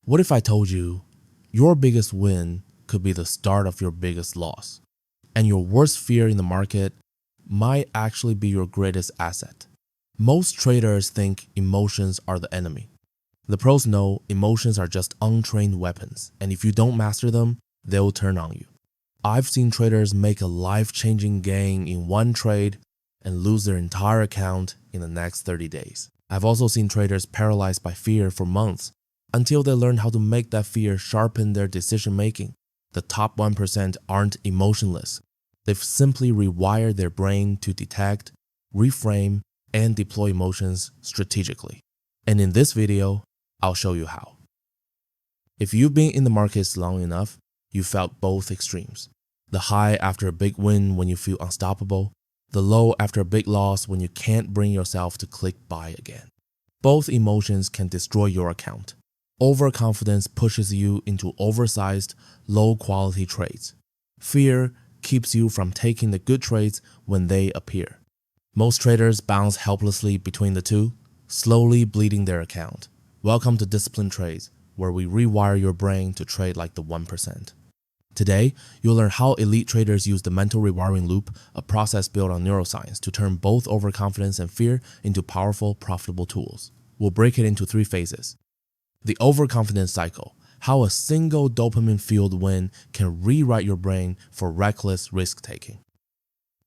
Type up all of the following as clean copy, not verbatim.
What if I told you your biggest win could be the start of your biggest loss, and your worst fear in the market might actually be your greatest asset? Most traders think emotions are the enemy. The pros know emotions are just untrained weapons, and if you don't master them, they'll turn on you. I've seen traders make a life-changing gain in one trade and lose their entire account in the next 30 days. I've also seen traders paralyzed by fear for months until they learn how to make that fear sharpen their decision-making. The top 1% aren't emotionless. They've simply rewired their brain to detect, reframe, and deploy emotions strategically. And in this video, I'll show you how. If you've been in the markets long enough, you felt both extremes. The high after a big win when you feel unstoppable, the low after a big loss when you can't bring yourself to click buy again. Both emotions can destroy your account. Overconfidence pushes you into oversized, low-quality trades. Fear keeps you from taking the good trades when they appear. Most traders bounce helplessly between the two, slowly bleeding their account. Welcome to Disciplined Trades, where we rewire your brain to trade like the 1%. Today, you'll learn how elite traders use the mental rewiring loop, a process built on neuroscience, to turn both overconfidence and fear into powerful, profitable tools. We'll break it into 3 phases. The overconfidence cycle, how a single dopamine-fueled win can rewrite your brain for reckless risk-taking.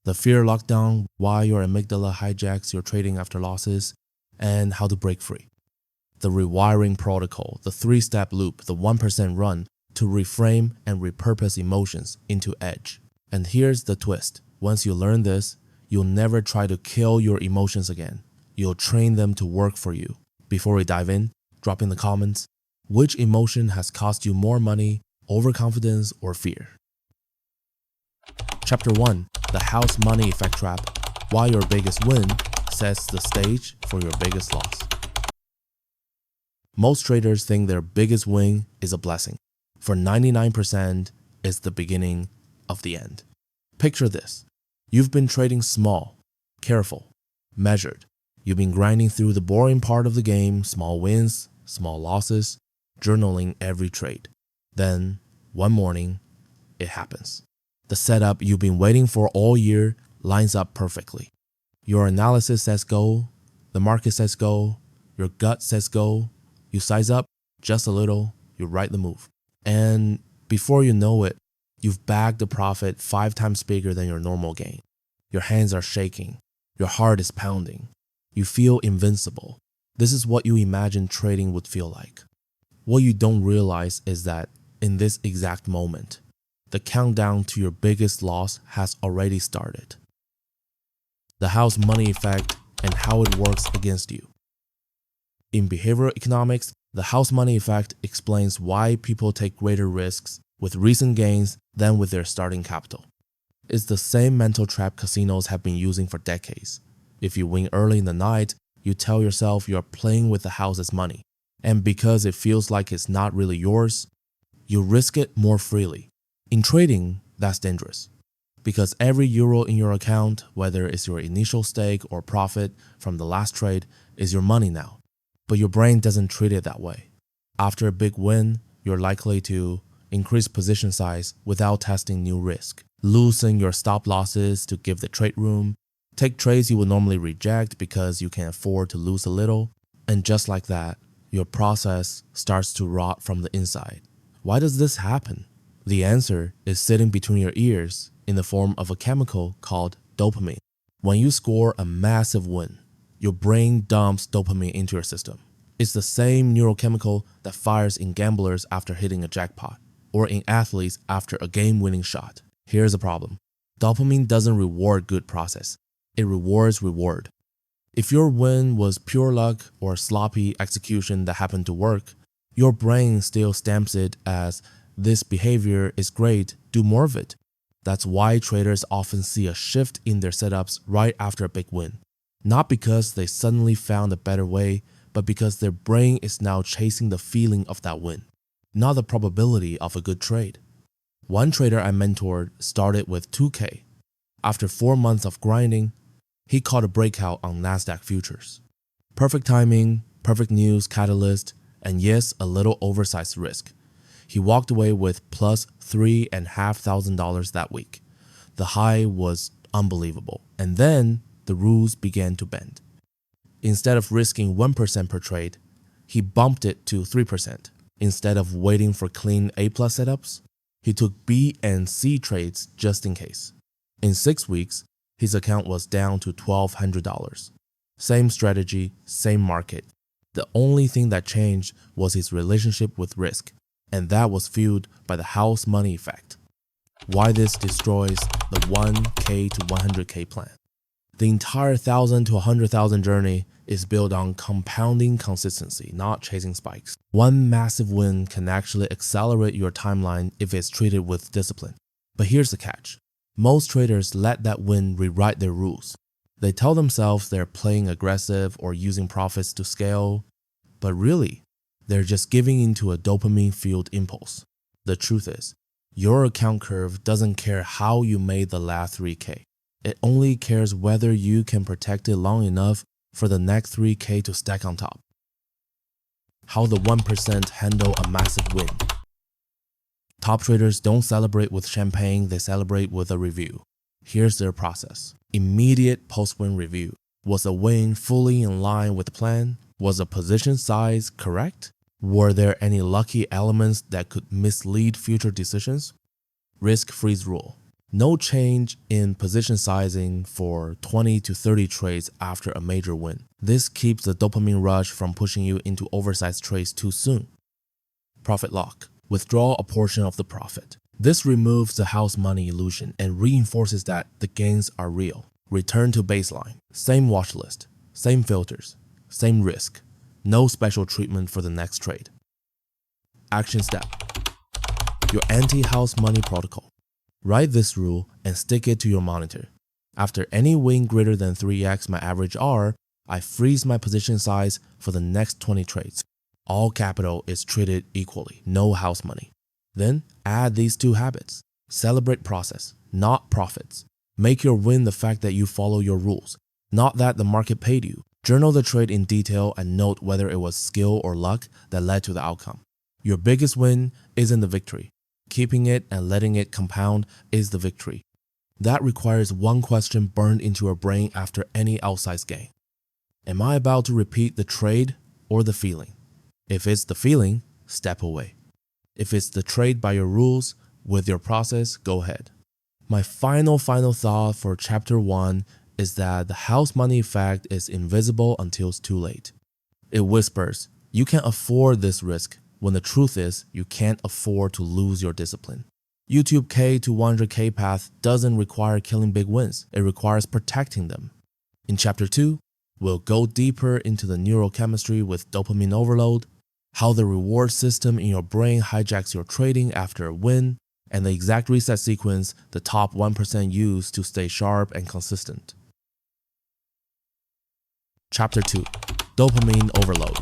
The fear lockdown, why your amygdala hijacks your trading after losses, and how to break free. The rewiring protocol, the 3-step loop, the 1% run, to reframe and repurpose emotions into edge. And here's the twist. Once you learn this, you'll never try to kill your emotions again. You'll train them to work for you. Before we dive in, drop in the comments, which emotion has cost you more money, overconfidence, or fear? Chapter 1, the house money effect trap, why your biggest win sets the stage for your biggest loss. Most traders think their biggest win is a blessing. For 99%, it's the beginning of the end. Picture this. You've been trading small, careful, measured. You've been grinding through the boring part of the game, small wins, small losses, journaling every trade. Then, one morning, it happens. The setup you've been waiting for all year lines up perfectly. Your analysis says go, the market says go, your gut says go, you size up just a little, you write the move. And before you know it, you've bagged a profit 5 times bigger than your normal gain. Your hands are shaking, your heart is pounding, you feel invincible. This is what you imagine trading would feel like. What you don't realize is that in this exact moment, the countdown to your biggest loss has already started. The house money effect and how it works against you. In behavioral economics, the house money effect explains why people take greater risks with recent gains than with their starting capital. It's the same mental trap casinos have been using for decades. If you win early in the night, you tell yourself you're playing with the house's money. And because it feels like it's not really yours, you risk it more freely. In trading, that's dangerous. Because every euro in your account, whether it's your initial stake or profit from the last trade, is your money now. But your brain doesn't treat it that way. After a big win, you're likely to increase position size without testing new risk, loosen your stop losses to give the trade room, take trades you would normally reject because you can afford to lose a little, and just like that, your process starts to rot from the inside. Why does this happen? The answer is sitting between your ears in the form of a chemical called dopamine. When you score a massive win, your brain dumps dopamine into your system. It's the same neurochemical that fires in gamblers after hitting a jackpot, or in athletes after a game-winning shot. Here's the problem. Dopamine doesn't reward good process. It rewards reward. If your win was pure luck or sloppy execution that happened to work, your brain still stamps it as this behavior is great, do more of it. That's why traders often see a shift in their setups right after a big win. Not because they suddenly found a better way, but because their brain is now chasing the feeling of that win, not the probability of a good trade. One trader I mentored started with 2K. After 4 months of grinding, he caught a breakout on NASDAQ futures. Perfect timing, perfect news catalyst, and yes, a little oversized risk. He walked away with plus $3,500 that week. The high was unbelievable, and then the rules began to bend. Instead of risking 1% per trade, he bumped it to 3%. Instead of waiting for clean A+ setups, he took B and C trades just in case. In 6 weeks, his account was down to $1,200. Same strategy, same market. The only thing that changed was his relationship with risk, and that was fueled by the house money effect. Why this destroys the 1K to 100K plan. The entire 1,000 to 100,000 journey is built on compounding consistency, not chasing spikes. One massive win can actually accelerate your timeline if it's treated with discipline. But here's the catch. Most traders let that win rewrite their rules. They tell themselves they're playing aggressive or using profits to scale, but really, they're just giving into a dopamine-fueled impulse. The truth is, your account curve doesn't care how you made the last 3K. It only cares whether you can protect it long enough for the next 3K to stack on top. How the 1% handle a massive win. Top traders don't celebrate with champagne, they celebrate with a review. Here's their process. Immediate post-win review. Was a win fully in line with the plan? Was the position size correct? Were there any lucky elements that could mislead future decisions? Risk freeze rule. No change in position sizing for 20 to 30 trades after a major win. This keeps the dopamine rush from pushing you into oversized trades too soon. Profit lock. Withdraw a portion of the profit. This removes the house money illusion and reinforces that the gains are real. Return to baseline. Same watch list, same filters, same risk. No special treatment for the next trade. Action step. Your anti-house money protocol. Write this rule and stick it to your monitor. After any win greater than 3x my average R, I freeze my position size for the next 20 trades. All capital is treated equally, no house money. Then add these two habits. Celebrate process, not profits. Make your win the fact that you follow your rules, not that the market paid you. Journal the trade in detail and note whether it was skill or luck that led to the outcome. Your biggest win isn't the victory. Keeping it and letting it compound is the victory. That requires one question burned into your brain after any outsized gain. Am I about to repeat the trade or the feeling? If it's the feeling, step away. If it's the trade by your rules, with your process, go ahead. My final thought for chapter 1 is that the house money effect is invisible until it's too late. It whispers, you can't afford this risk, when the truth is you can't afford to lose your discipline. YouTube K to 100K path doesn't require killing big wins, it requires protecting them. In chapter 2, we'll go deeper into the neurochemistry with dopamine overload, how the reward system in your brain hijacks your trading after a win, and the exact reset sequence the top 1% use to stay sharp and consistent. Chapter 2, Dopamine Overload.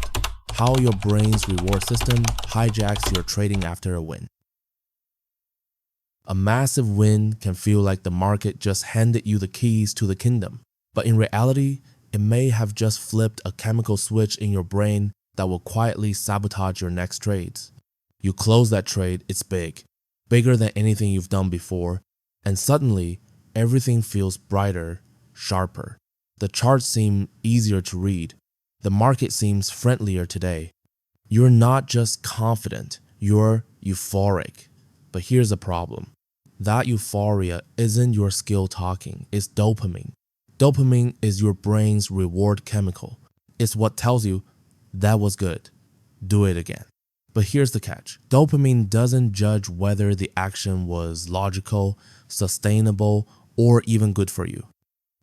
How your brain's reward system hijacks your trading after a win. A massive win can feel like the market just handed you the keys to the kingdom, but in reality, it may have just flipped a chemical switch in your brain that will quietly sabotage your next trades. You close that trade, it's big, bigger than anything you've done before, and suddenly everything feels brighter, sharper. The charts seem easier to read. The market seems friendlier today. You're not just confident, you're euphoric. But here's the problem. That euphoria isn't your skill talking, it's dopamine. Dopamine is your brain's reward chemical. It's what tells you, that was good, do it again. But here's the catch. Dopamine doesn't judge whether the action was logical, sustainable, or even good for you.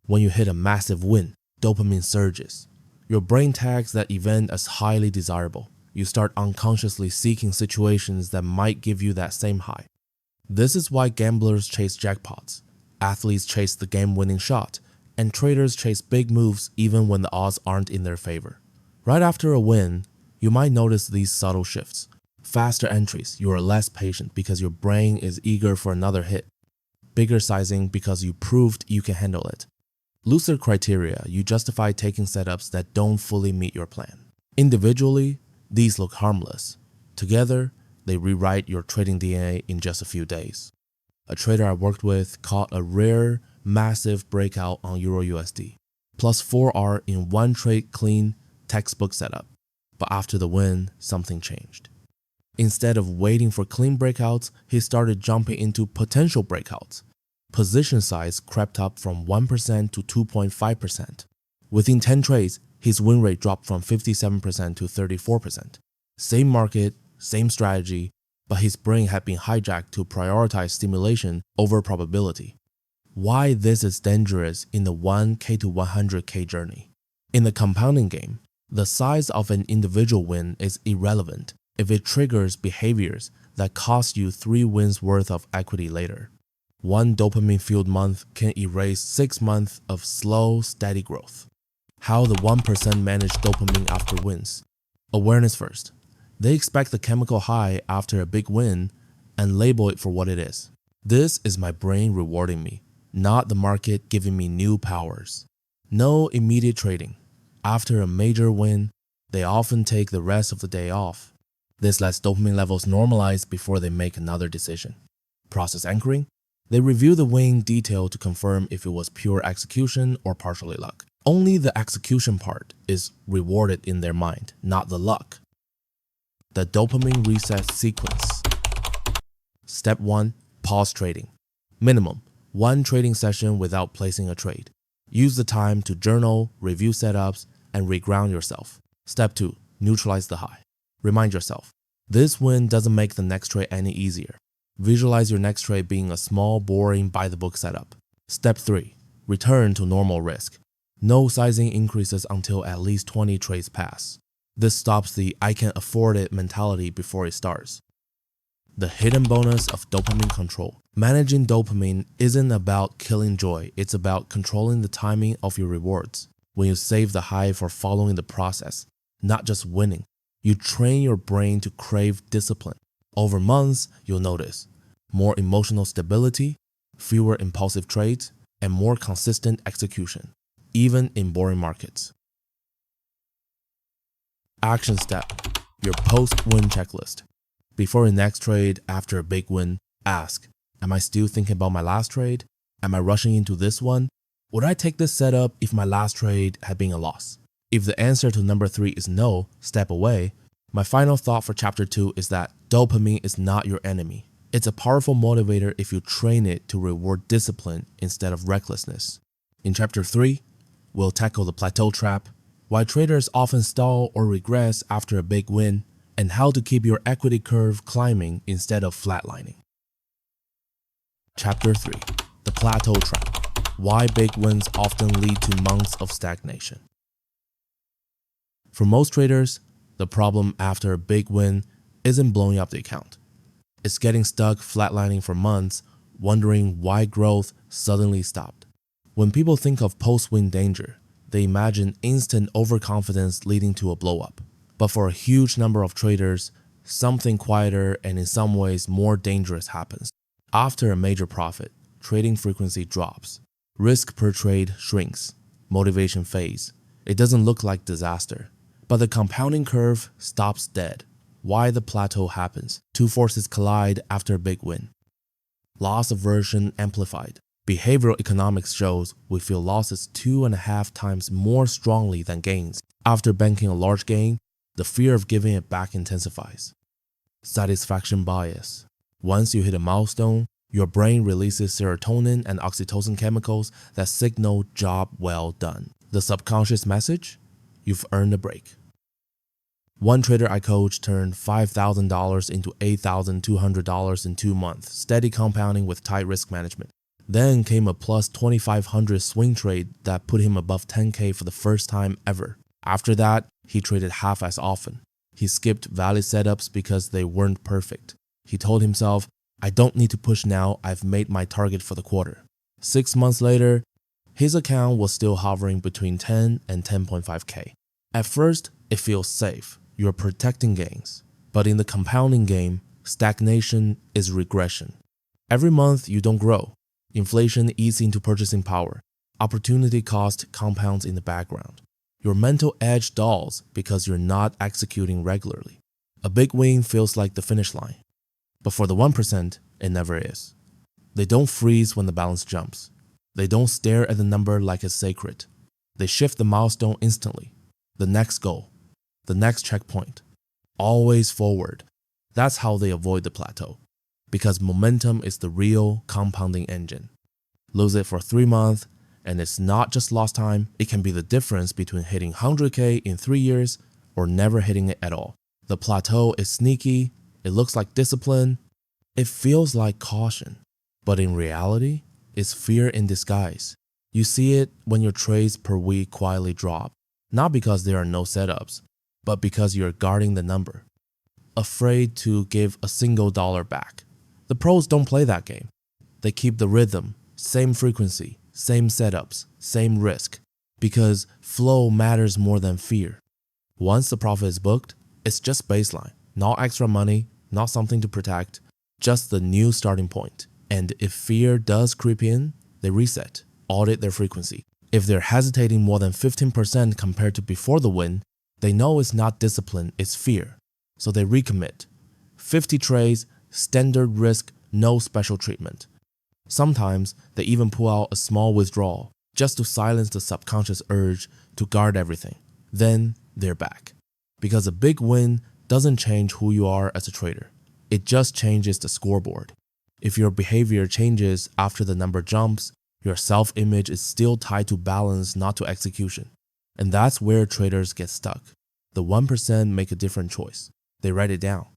When you hit a massive win, dopamine surges. Your brain tags that event as highly desirable. You start unconsciously seeking situations that might give you that same high. This is why gamblers chase jackpots, athletes chase the game-winning shot, and traders chase big moves even when the odds aren't in their favor. Right after a win, you might notice these subtle shifts. Faster entries, you are less patient because your brain is eager for another hit. Bigger sizing because you proved you can handle it. Looser criteria, you justify taking setups that don't fully meet your plan. Individually, These look harmless. Together, they rewrite your trading DNA in just a few days. A trader I worked with caught a rare, massive breakout on EURUSD, plus 4R in one trade clean textbook setup. But after the win, something changed. Instead of waiting for clean breakouts, he started jumping into potential breakouts. Position size crept up from 1% to 2.5%. Within 10 trades, his win rate dropped from 57% to 34%. Same market, same strategy, but his brain had been hijacked to prioritize stimulation over probability. Why this is dangerous in the 1K to 100K journey. In the compounding game, the size of an individual win is irrelevant if it triggers behaviors that cost you 3 wins worth of equity later. One dopamine-fueled month can erase 6 months of slow, steady growth. How the 1% manage dopamine after wins. Awareness first. They expect the chemical high after a big win and label it for what it is. This is my brain rewarding me, not the market giving me new powers. No immediate trading. After a major win, they often take the rest of the day off. This lets dopamine levels normalize before they make another decision. Process anchoring. They review the win in detail to confirm if it was pure execution or partially luck. Only the execution part is rewarded in their mind, not the luck. The dopamine reset sequence. Step 1. Pause trading. Minimum 1 trading session without placing a trade. Use the time to journal, review setups, and reground yourself. Step 2. Neutralize the high. Remind yourself, this win doesn't make the next trade any easier. Visualize your next trade being a small, boring, by-the-book setup. Step 3. Return to normal risk. No sizing increases until at least 20 trades pass. This stops the "I can afford it" mentality before it starts. The hidden bonus of dopamine control. Managing dopamine isn't about killing joy, it's about controlling the timing of your rewards. When you save the high for following the process, not just winning, you train your brain to crave discipline. Over months, you'll notice more emotional stability, fewer impulsive trades, and more consistent execution, even in boring markets. Action step. Your post-win checklist. Before your next trade after a big win, ask, am I still thinking about my last trade? Am I rushing into this one? Would I take this setup if my last trade had been a loss? If the answer to number 3 is no, step away. My final thought for chapter 2 is that dopamine is not your enemy. It's a powerful motivator if you train it to reward discipline instead of recklessness. In chapter 3, we'll tackle the plateau trap, why traders often stall or regress after a big win, and how to keep your equity curve climbing instead of flatlining. Chapter 3. The Plateau Trap. Why big wins often lead to months of stagnation. For most traders, the problem after a big win isn't blowing up the account. It's getting stuck flatlining for months, wondering why growth suddenly stopped. When people think of post-win danger, they imagine instant overconfidence leading to a blow-up. But for a huge number of traders, something quieter and in some ways more dangerous happens. After a major profit, trading frequency drops. Risk per trade shrinks. Motivation fades. It doesn't look like disaster. But the compounding curve stops dead. Why the plateau happens. 2 forces collide after a big win. Loss aversion amplified. Behavioral economics shows we feel losses 2.5 times more strongly than gains. After banking a large gain, the fear of giving it back intensifies. Satisfaction bias. Once you hit a milestone, your brain releases serotonin and oxytocin chemicals that signal job well done. The subconscious message? You've earned a break. One trader I coached turned $5,000 into $8,200 in 2 months, steady compounding with tight risk management. Then came a plus 2,500 swing trade that put him above 10K for the first time ever. After that, he traded half as often. He skipped valid setups because they weren't perfect. He told himself, I don't need to push now, I've made my target for the quarter. 6 months later, his account was still hovering between 10 and 10.5K. At first, it feels safe. You're protecting gains. But in the compounding game, stagnation is regression. Every month you don't grow. Inflation eats into purchasing power. Opportunity cost compounds in the background. Your mental edge dulls because you're not executing regularly. A big win feels like the finish line, but for the 1%, it never is. They don't freeze when the balance jumps. They don't stare at the number like it's sacred. They shift the milestone instantly. The next goal, the next checkpoint, always forward. That's how they avoid the plateau, because momentum is the real compounding engine. Lose it for 3 months, and it's not just lost time, it can be the difference between hitting 100K in 3 years or never hitting it at all. The plateau is sneaky, it looks like discipline, it feels like caution, but in reality, it's fear in disguise. You see it when your trades per week quietly drop, not because there are no setups, but because you're guarding the number, afraid to give a single dollar back. The pros don't play that game. They keep the rhythm, same frequency, same setups, same risk, because flow matters more than fear. Once the profit is booked, it's just baseline, not extra money, not something to protect, just the new starting point. And if fear does creep in, they reset, audit their frequency. If they're hesitating more than 15% compared to before the win, they know it's not discipline, it's fear. So they recommit. 50 trades, standard risk, no special treatment. Sometimes they even pull out a small withdrawal just to silence the subconscious urge to guard everything. Then they're back. Because a big win doesn't change who you are as a trader. It just changes the scoreboard. If your behavior changes after the number jumps, your self-image is still tied to balance, not to execution. And that's where traders get stuck. The 1% make a different choice. They write it down.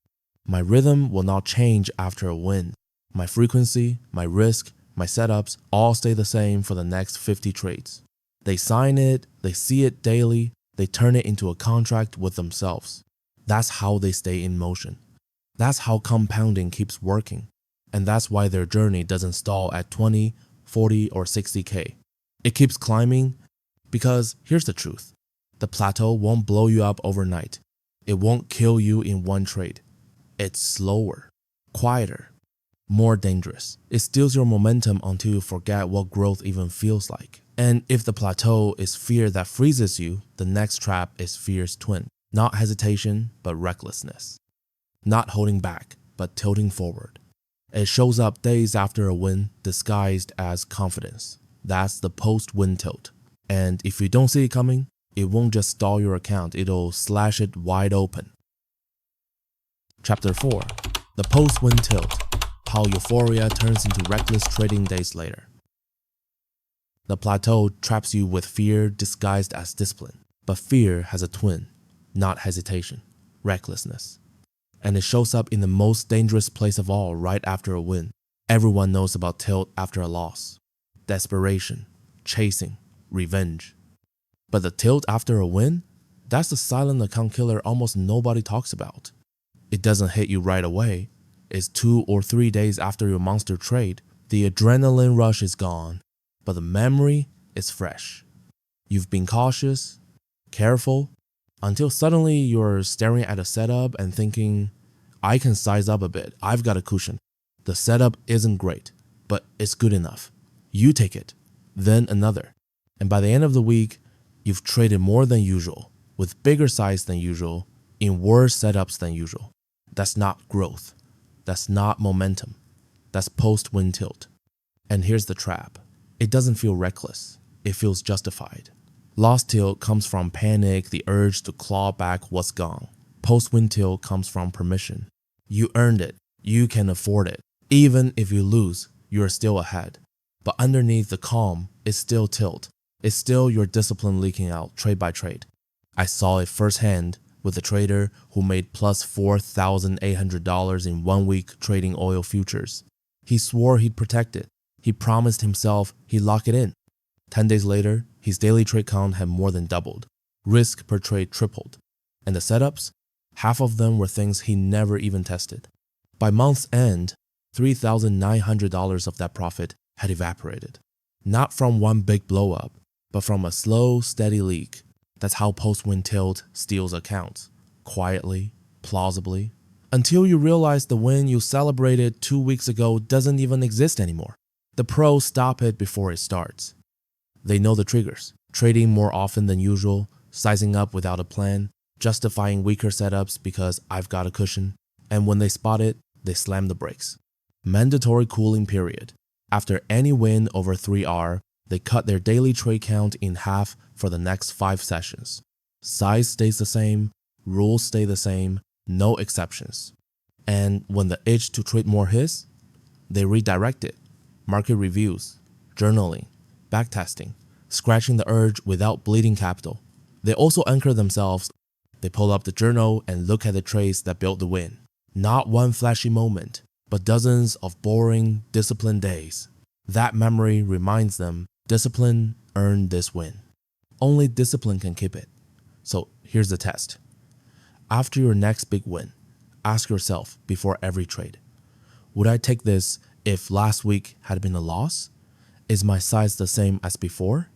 My rhythm will not change after a win. My frequency, my risk, my setups all stay the same for the next 50 trades. They sign it, they see it daily, they turn it into a contract with themselves. That's how they stay in motion. That's how compounding keeps working. And that's why their journey doesn't stall at 20, 40, or 60K. It keeps climbing because here's the truth. The plateau won't blow you up overnight. It won't kill you in one trade. It's slower, quieter, more dangerous. It steals your momentum until you forget what growth even feels like. And if the plateau is fear that freezes you, the next trap is fear's twin. Not hesitation, but recklessness. Not holding back, but tilting forward. It shows up days after a win, disguised as confidence. That's the post-win tilt. And if you don't see it coming, it won't just stall your account, it'll slash it wide open. Chapter 4. The Post-Win Tilt. How euphoria turns into reckless trading days later. The plateau traps you with fear disguised as discipline. But fear has a twin, not hesitation, recklessness. And it shows up in the most dangerous place of all right after a win. Everyone knows about tilt after a loss. Desperation, chasing, revenge. But the tilt after a win? That's the silent account killer almost nobody talks about. It doesn't hit you right away. It's 2 or 3 days after your monster trade. The adrenaline rush is gone, but the memory is fresh. You've been cautious, careful, until suddenly you're staring at a setup and thinking, I can size up a bit, I've got a cushion. The setup isn't great, but it's good enough. You take it, then another. And by the end of the week, you've traded more than usual, with bigger size than usual, in worse setups than usual. That's not growth. That's not momentum. That's post-win tilt. And here's the trap. It doesn't feel reckless. It feels justified. Lost tilt comes from panic, the urge to claw back what's gone. Post-win tilt comes from permission. You earned it. You can afford it. Even if you lose, you're still ahead. But underneath the calm, it's still tilt. It's still your discipline leaking out trade by trade. I saw it firsthand with a trader who made plus $4,800 in 1 week trading oil futures. He swore he'd protect it. He promised himself he'd lock it in. 10 days later, his daily trade count had more than doubled. Risk per trade tripled. And the setups? Half of them were things he never even tested. By month's end, $3,900 of that profit had evaporated. Not from one big blow up, but from a slow, steady leak. That's how post-win tilt steals accounts. Quietly, plausibly, until you realize the win you celebrated 2 weeks ago doesn't even exist anymore. The pros stop it before it starts. They know the triggers. Trading more often than usual, sizing up without a plan, justifying weaker setups because I've got a cushion, and when they spot it, they slam the brakes. Mandatory cooling period. After any win over 3R, they cut their daily trade count in half for the next 5 sessions. Size stays the same, rules stay the same, no exceptions. And when the itch to trade more hits, they redirect it. Market reviews, journaling, backtesting, scratching the urge without bleeding capital. They also anchor themselves. They pull up the journal and look at the trades that built the win. Not one flashy moment, but dozens of boring, disciplined days. That memory reminds them discipline earned this win. Only discipline can keep it. So here's the test. After your next big win, ask yourself before every trade, would I take this if last week had been a loss? Is my size the same as before?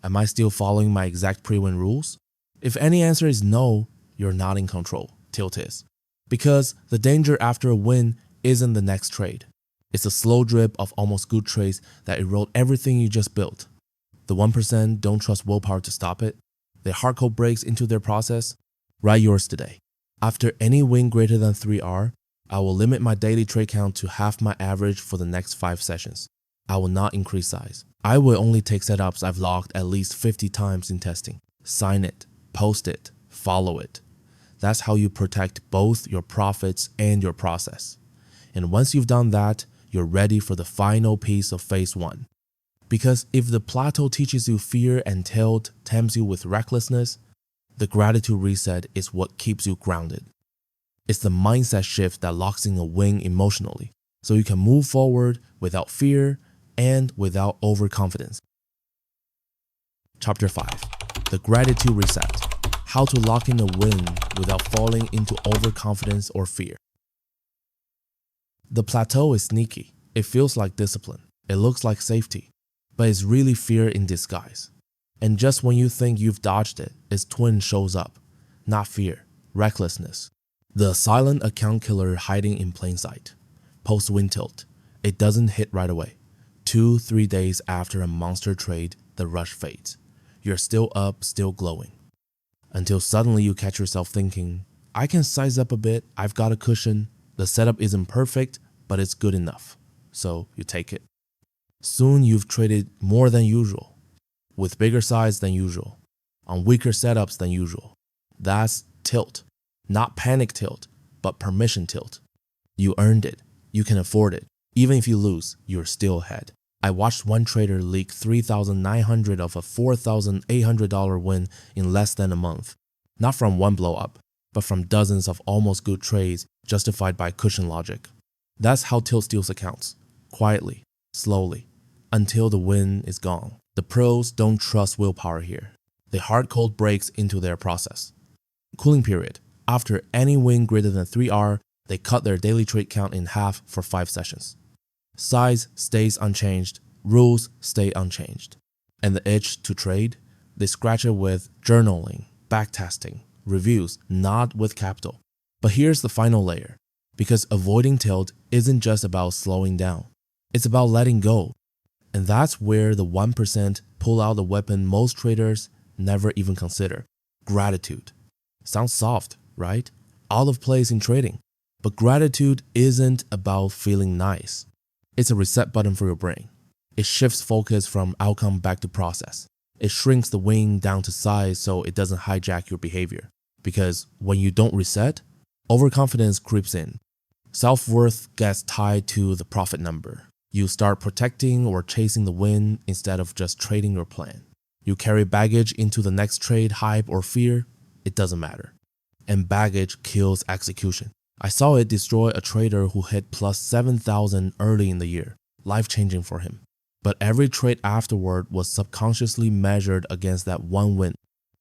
Am I still following my exact pre-win rules? If any answer is no, you're not in control. Tilt is. Because the danger after a win isn't the next trade. It's a slow drip of almost good trades that erode everything you just built. The 1% don't trust willpower to stop it. They hardcore breaks into their process. Write yours today. After any win greater than 3R, I will limit my daily trade count to half my average for the next 5 sessions. I will not increase size. I will only take setups I've logged at least 50 times in testing. Sign it, post it, follow it. That's how you protect both your profits and your process. And once you've done that, you're ready for the final piece of phase 1. Because if the plateau teaches you fear and tilt tempts you with recklessness, the gratitude reset is what keeps you grounded. It's the mindset shift that locks in a win emotionally, so you can move forward without fear and without overconfidence. Chapter 5. The Gratitude Reset. How to lock in a win without falling into overconfidence or fear. The plateau is sneaky. It feels like discipline. It looks like safety, but it's really fear in disguise. And just when you think you've dodged it, its twin shows up. Not fear, recklessness. The silent account killer hiding in plain sight. Post-win tilt. It doesn't hit right away. 2-3 days after a monster trade, the rush fades. You're still up, still glowing. Until suddenly you catch yourself thinking, I can size up a bit, I've got a cushion. The setup isn't perfect, but it's good enough. So you take it. Soon you've traded more than usual, with bigger size than usual, on weaker setups than usual. That's tilt. Not panic tilt, but permission tilt. You earned it. You can afford it. Even if you lose, you're still ahead. I watched one trader leak $3,900 of a $4,800 win in less than a month. Not from one blow up, but from dozens of almost good trades justified by cushion logic. That's how tilt steals accounts. Quietly, slowly, until the win is gone. The pros don't trust willpower here. They hard cold breaks into their process. Cooling period. After any win greater than 3R, they cut their daily trade count in half for 5 sessions. Size stays unchanged, rules stay unchanged. And the itch to trade? They scratch it with journaling, backtesting, reviews, not with capital. But here's the final layer. Because avoiding tilt isn't just about slowing down. It's about letting go. And that's where the 1% pull out the weapon most traders never even consider. Gratitude. Sounds soft, right? Out of place in trading. But gratitude isn't about feeling nice. It's a reset button for your brain. It shifts focus from outcome back to process. It shrinks the win down to size so it doesn't hijack your behavior. Because when you don't reset, overconfidence creeps in. Self-worth gets tied to the profit number. You start protecting or chasing the win instead of just trading your plan. You carry baggage into the next trade, hype or fear, it doesn't matter. And baggage kills execution. I saw it destroy a trader who hit plus 7,000 early in the year, life-changing for him. But every trade afterward was subconsciously measured against that one win.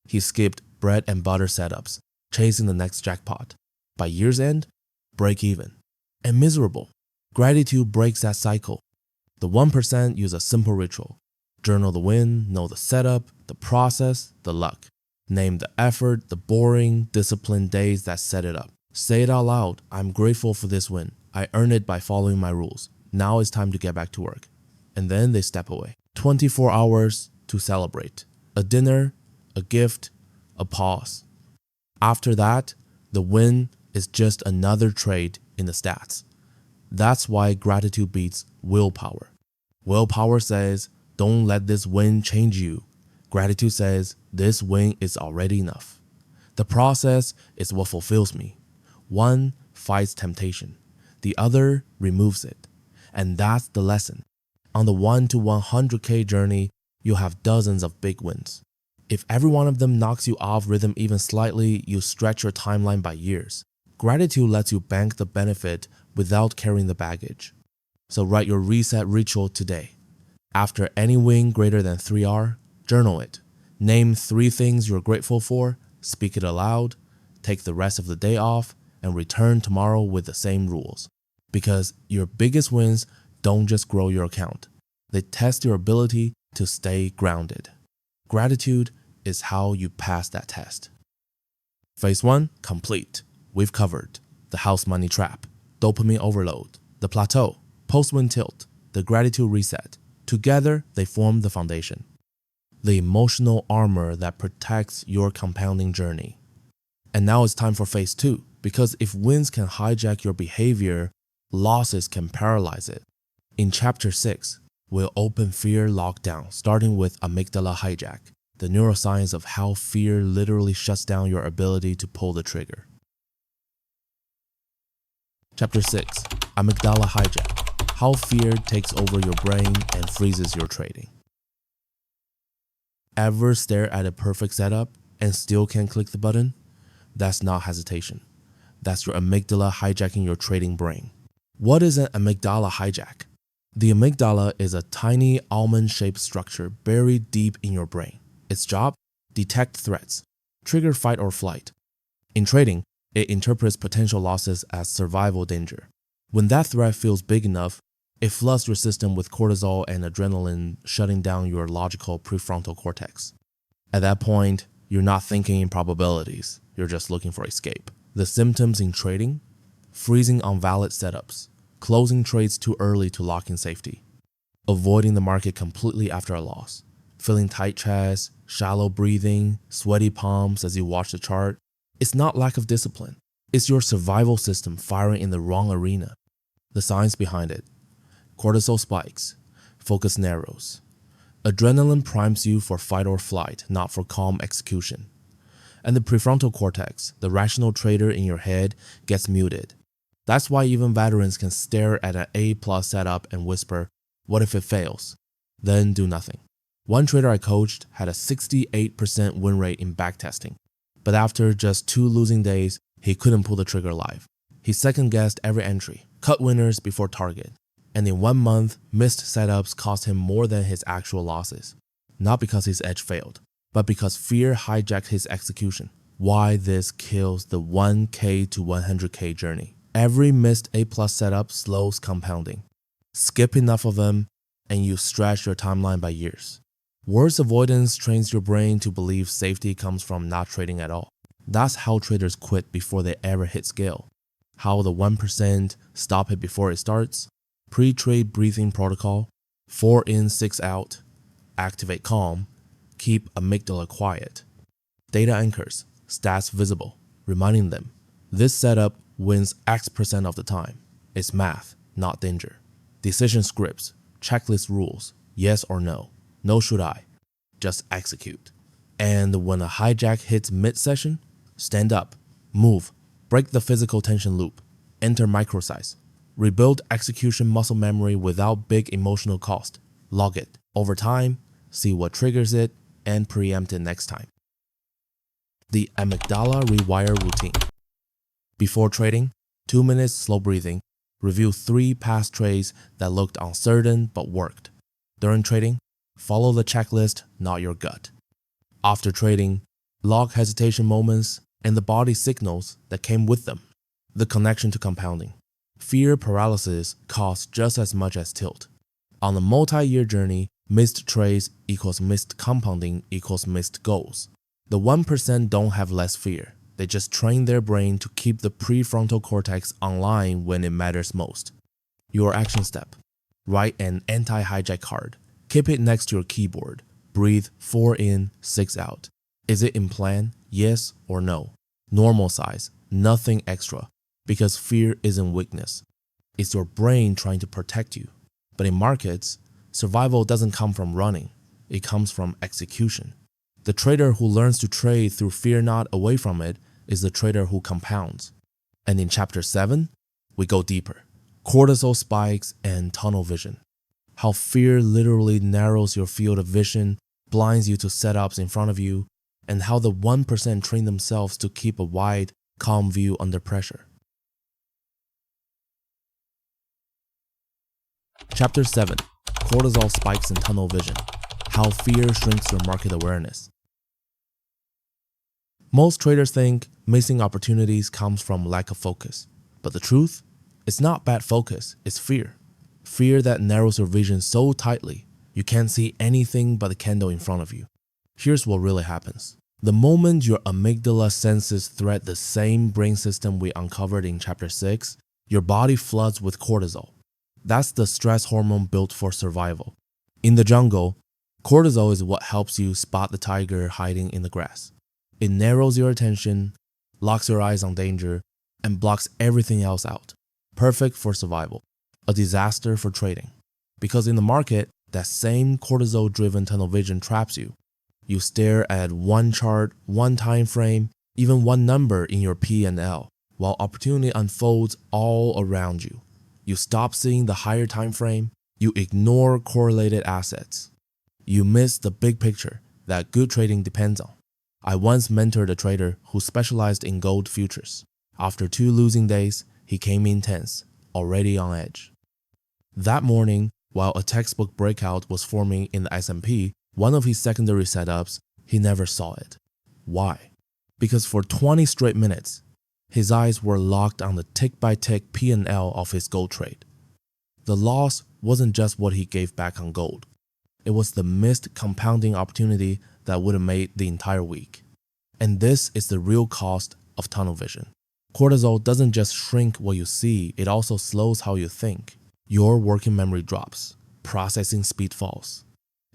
He skipped bread and butter setups, chasing the next jackpot. By year's end, break even. And miserable. Gratitude breaks that cycle. The 1% use a simple ritual. Journal the win, know the setup, the process, the luck. Name the effort, the boring, disciplined days that set it up. Say it out loud, I'm grateful for this win. I earned it by following my rules. Now it's time to get back to work. And then they step away. 24 hours to celebrate. A dinner, a gift, a pause. After that, the win is just another trade in the stats. That's why gratitude beats willpower. Willpower says, don't let this win change you. Gratitude says, this win is already enough. The process is what fulfills me. One fights temptation. The other removes it. And that's the lesson. On the 1 to 100K journey, you'll have dozens of big wins. If every one of them knocks you off rhythm even slightly, you stretch your timeline by years. Gratitude lets you bank the benefit without carrying the baggage. So write your reset ritual today. After any win greater than 3R, journal it. Name 3 things you're grateful for, speak it aloud, take the rest of the day off, and return tomorrow with the same rules. Because your biggest wins don't just grow your account. They test your ability to stay grounded. Gratitude is how you pass that test. Phase 1, complete. We've covered the house money trap, dopamine overload, the plateau, post-win tilt, the gratitude reset. Together, they form the foundation. The emotional armor that protects your compounding journey. And now it's time for phase 2, because if wins can hijack your behavior, losses can paralyze it. In chapter 6, we'll open fear lockdown, starting with amygdala hijack, the neuroscience of how fear literally shuts down your ability to pull the trigger. Chapter 6, amygdala hijack, how fear takes over your brain and freezes your trading. Ever stare at a perfect setup and still can't click the button? That's not hesitation. That's your amygdala hijacking your trading brain. What is an amygdala hijack? The amygdala is a tiny almond-shaped structure buried deep in your brain. Its job? Detect threats, trigger fight or flight. In trading, it interprets potential losses as survival danger. When that threat feels big enough, it floods your system with cortisol and adrenaline, shutting down your logical prefrontal cortex. At that point, you're not thinking in probabilities, you're just looking for escape. The symptoms in trading? Freezing on valid setups, closing trades too early to lock in safety, avoiding the market completely after a loss, feeling tight chest, shallow breathing, sweaty palms as you watch the chart. It's not lack of discipline. It's your survival system firing in the wrong arena. The science behind it. Cortisol spikes, focus narrows. Adrenaline primes you for fight or flight, not for calm execution. And the prefrontal cortex, the rational trader in your head, gets muted. That's why even veterans can stare at an A+ setup and whisper, what if it fails? Then do nothing. One trader I coached had a 68% win rate in backtesting, but after just 2 losing days, he couldn't pull the trigger live. He second-guessed every entry, cut winners before target, and in 1 month, missed setups cost him more than his actual losses. Not because his edge failed, but because fear hijacked his execution. Why this kills the 1K to 100K journey. Every missed A+ setup slows compounding. Skip enough of them, and you stretch your timeline by years. Worse avoidance trains your brain to believe safety comes from not trading at all. That's how traders quit before they ever hit scale. How the 1% stop it before it starts. Pre-trade breathing protocol, 4 in, 6 out, activate calm, keep amygdala quiet. Data anchors, stats visible, reminding them, this setup wins X% of the time. It's math, not danger. Decision scripts, checklist rules, yes or no, no should I, just execute. And when a hijack hits mid-session, stand up, move, break the physical tension loop, enter microsize, rebuild execution muscle memory without big emotional cost, log it. Over time, see what triggers it, and preempt it next time. The amygdala rewire routine. Before trading, 2 minutes slow breathing, review 3 past trades that looked uncertain but worked. During trading, follow the checklist, not your gut. After trading, log hesitation moments and the body signals that came with them. The connection to compounding. Fear paralysis costs just as much as tilt. On a multi-year journey, missed trades equals missed compounding equals missed goals. The 1% don't have less fear. They just train their brain to keep the prefrontal cortex online when it matters most. Your action step. Write an anti-hijack card. Keep it next to your keyboard. Breathe 4 in, 6 out. Is it in plan? yes or no. Normal size, nothing extra, because fear isn't weakness. It's your brain trying to protect you. But in markets, survival doesn't come from running. It comes from execution. The trader who learns to trade through fear not away from it is the trader who compounds. And in chapter 7, we go deeper. Cortisol spikes and tunnel vision. How fear literally narrows your field of vision, blinds you to setups in front of you, and how the 1% train themselves to keep a wide, calm view under pressure. Chapter 7. Cortisol spikes and tunnel vision. How fear shrinks your market awareness. Most traders think missing opportunities comes from lack of focus. But the truth? It's not bad focus, it's fear. Fear that narrows your vision so tightly, you can't see anything but the candle in front of you. Here's what really happens. The moment your amygdala senses threat, the same brain system we uncovered in chapter 6, your body floods with cortisol. That's the stress hormone built for survival. In the jungle, cortisol is what helps you spot the tiger hiding in the grass. It narrows your attention, locks your eyes on danger, and blocks everything else out. Perfect for survival. A disaster for trading. Because in the market, that same cortisol-driven tunnel vision traps you. You stare at one chart, one time frame, even one number in your P&L, while opportunity unfolds all around you. You stop seeing the higher time frame, you ignore correlated assets. You miss the big picture that good trading depends on. I once mentored a trader who specialized in gold futures. After 2 losing days, he came in tense, already on edge. That morning, while a textbook breakout was forming in the S&P, one of his secondary setups, he never saw it. Why? Because for 20 straight minutes, his eyes were locked on the tick-by-tick P&L of his gold trade. The loss wasn't just what he gave back on gold. It was the missed compounding opportunity that would have made the entire week. And this is the real cost of tunnel vision. Cortisol doesn't just shrink what you see, it also slows how you think. Your working memory drops, processing speed falls,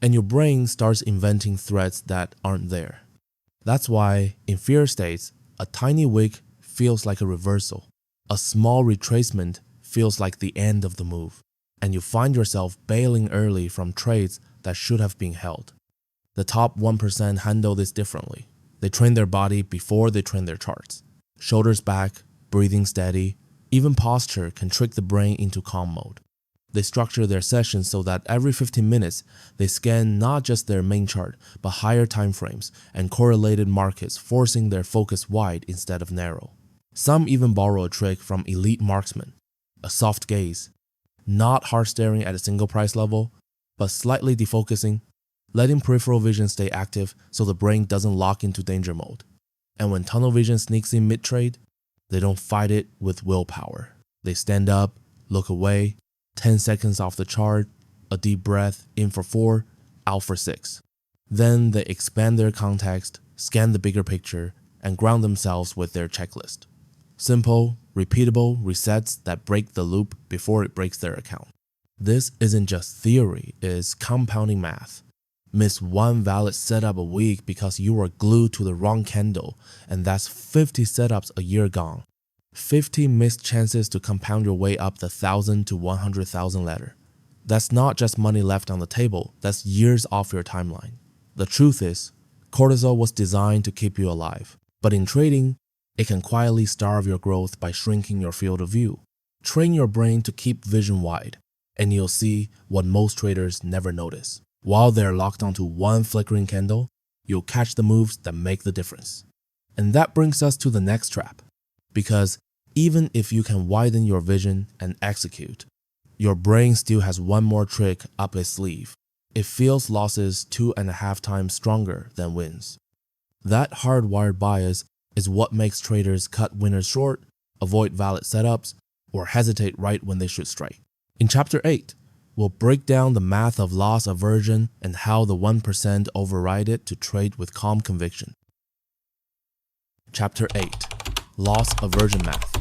and your brain starts inventing threats that aren't there. That's why, in fear states, a tiny wick feels like a reversal. A small retracement feels like the end of the move, and you find yourself bailing early from trades that should have been held. The top 1% handle this differently. They train their body before they train their charts. Shoulders back, breathing steady, even posture can trick the brain into calm mode. They structure their sessions so that every 15 minutes, they scan not just their main chart, but higher time frames and correlated markets, forcing their focus wide instead of narrow. Some even borrow a trick from elite marksmen, a soft gaze, not hard staring at a single price level, but slightly defocusing, letting peripheral vision stay active so the brain doesn't lock into danger mode. And when tunnel vision sneaks in mid-trade, they don't fight it with willpower. They stand up, look away, 10 seconds off the chart, a deep breath, in for 4, out for 6. Then they expand their context, scan the bigger picture, and ground themselves with their checklist. Simple, repeatable resets that break the loop before it breaks their account. This isn't just theory, it's compounding math. Miss one valid setup a week because you were glued to the wrong candle, and that's 50 setups a year gone. 50 missed chances to compound your way up the 1,000 to 100,000 ladder. That's not just money left on the table, that's years off your timeline. The truth is, cortisol was designed to keep you alive, but in trading, it can quietly starve your growth by shrinking your field of view. Train your brain to keep vision wide, and you'll see what most traders never notice. While they're locked onto one flickering candle, you'll catch the moves that make the difference. And that brings us to the next trap. Because even if you can widen your vision and execute, your brain still has one more trick up its sleeve. It feels losses 2.5 times stronger than wins. That hardwired bias is what makes traders cut winners short, avoid valid setups, or hesitate right when they should strike. In Chapter 8, we'll break down the math of loss aversion and how the 1% override it to trade with calm conviction. Chapter 8. Loss aversion math.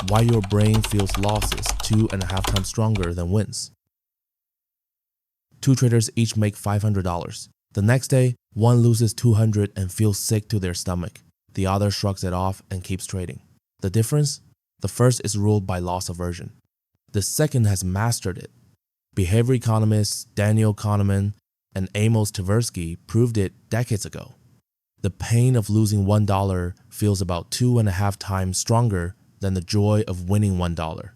Why your brain feels losses 2.5 times stronger than wins. 2 traders each make $500. The next day, one loses $200 and feels sick to their stomach. The other shrugs it off and keeps trading. The difference? The first is ruled by loss aversion. The second has mastered it. Behavior economists Daniel Kahneman and Amos Tversky proved it decades ago. The pain of losing $1 feels about 2.5 times stronger than the joy of winning $1.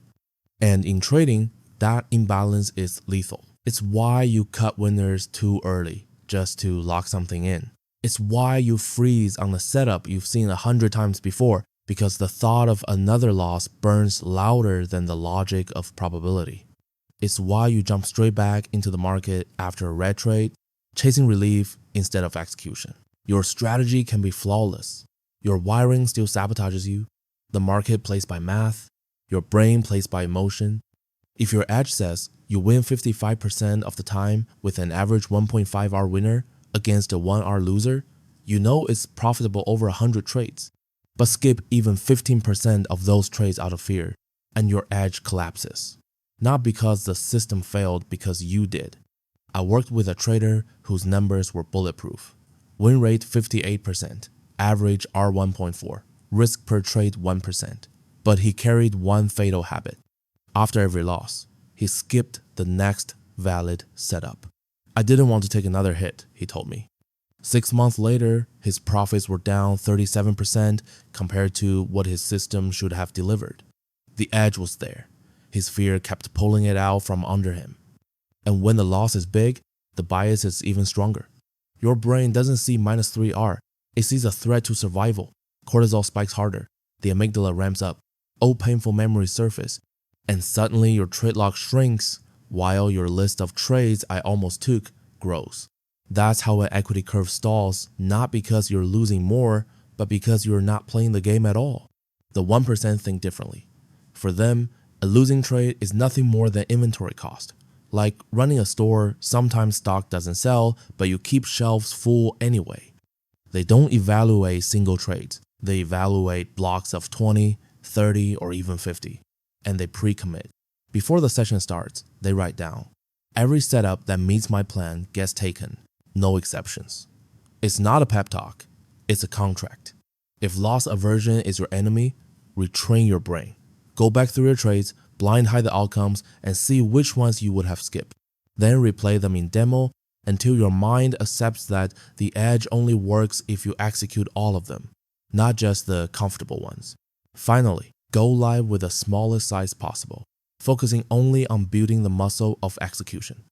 And in trading, that imbalance is lethal. It's why you cut winners too early just to lock something in. It's why you freeze on the setup you've seen 100 times before, because the thought of another loss burns louder than the logic of probability. It's why you jump straight back into the market after a red trade, chasing relief instead of execution. Your strategy can be flawless. Your wiring still sabotages you. The market plays by math. Your brain plays by emotion. If your edge says you win 55% of the time with an average 1.5-hour winner against a 1-hour loser, you know it's profitable over 100 trades. But skip even 15% of those trades out of fear, and your edge collapses. Not because the system failed, because you did. I worked with a trader whose numbers were bulletproof. Win rate 58%, average R1.4, risk per trade 1%. But he carried one fatal habit. After every loss, he skipped the next valid setup. I didn't want to take another hit, he told me. 6 months later, his profits were down 37% compared to what his system should have delivered. The edge was there. His fear kept pulling it out from under him. And when the loss is big, the bias is even stronger. Your brain doesn't see -3R. It sees a threat to survival. Cortisol spikes harder. The amygdala ramps up. Old painful memories surface. And suddenly your trade log shrinks while your list of trades I almost took grows. That's how an equity curve stalls, not because you're losing more, but because you're not playing the game at all. The 1% think differently. For them, a losing trade is nothing more than inventory cost. Like running a store, sometimes stock doesn't sell, but you keep shelves full anyway. They don't evaluate single trades. They evaluate blocks of 20, 30, or even 50, and they pre-commit. Before the session starts, they write down, every setup that meets my plan gets taken, no exceptions. It's not a pep talk, it's a contract. If loss aversion is your enemy, retrain your brain. Go back through your trades, blind hide the outcomes, and see which ones you would have skipped. Then replay them in demo until your mind accepts that the edge only works if you execute all of them, not just the comfortable ones. Finally, go live with the smallest size possible, focusing only on building the muscle of execution.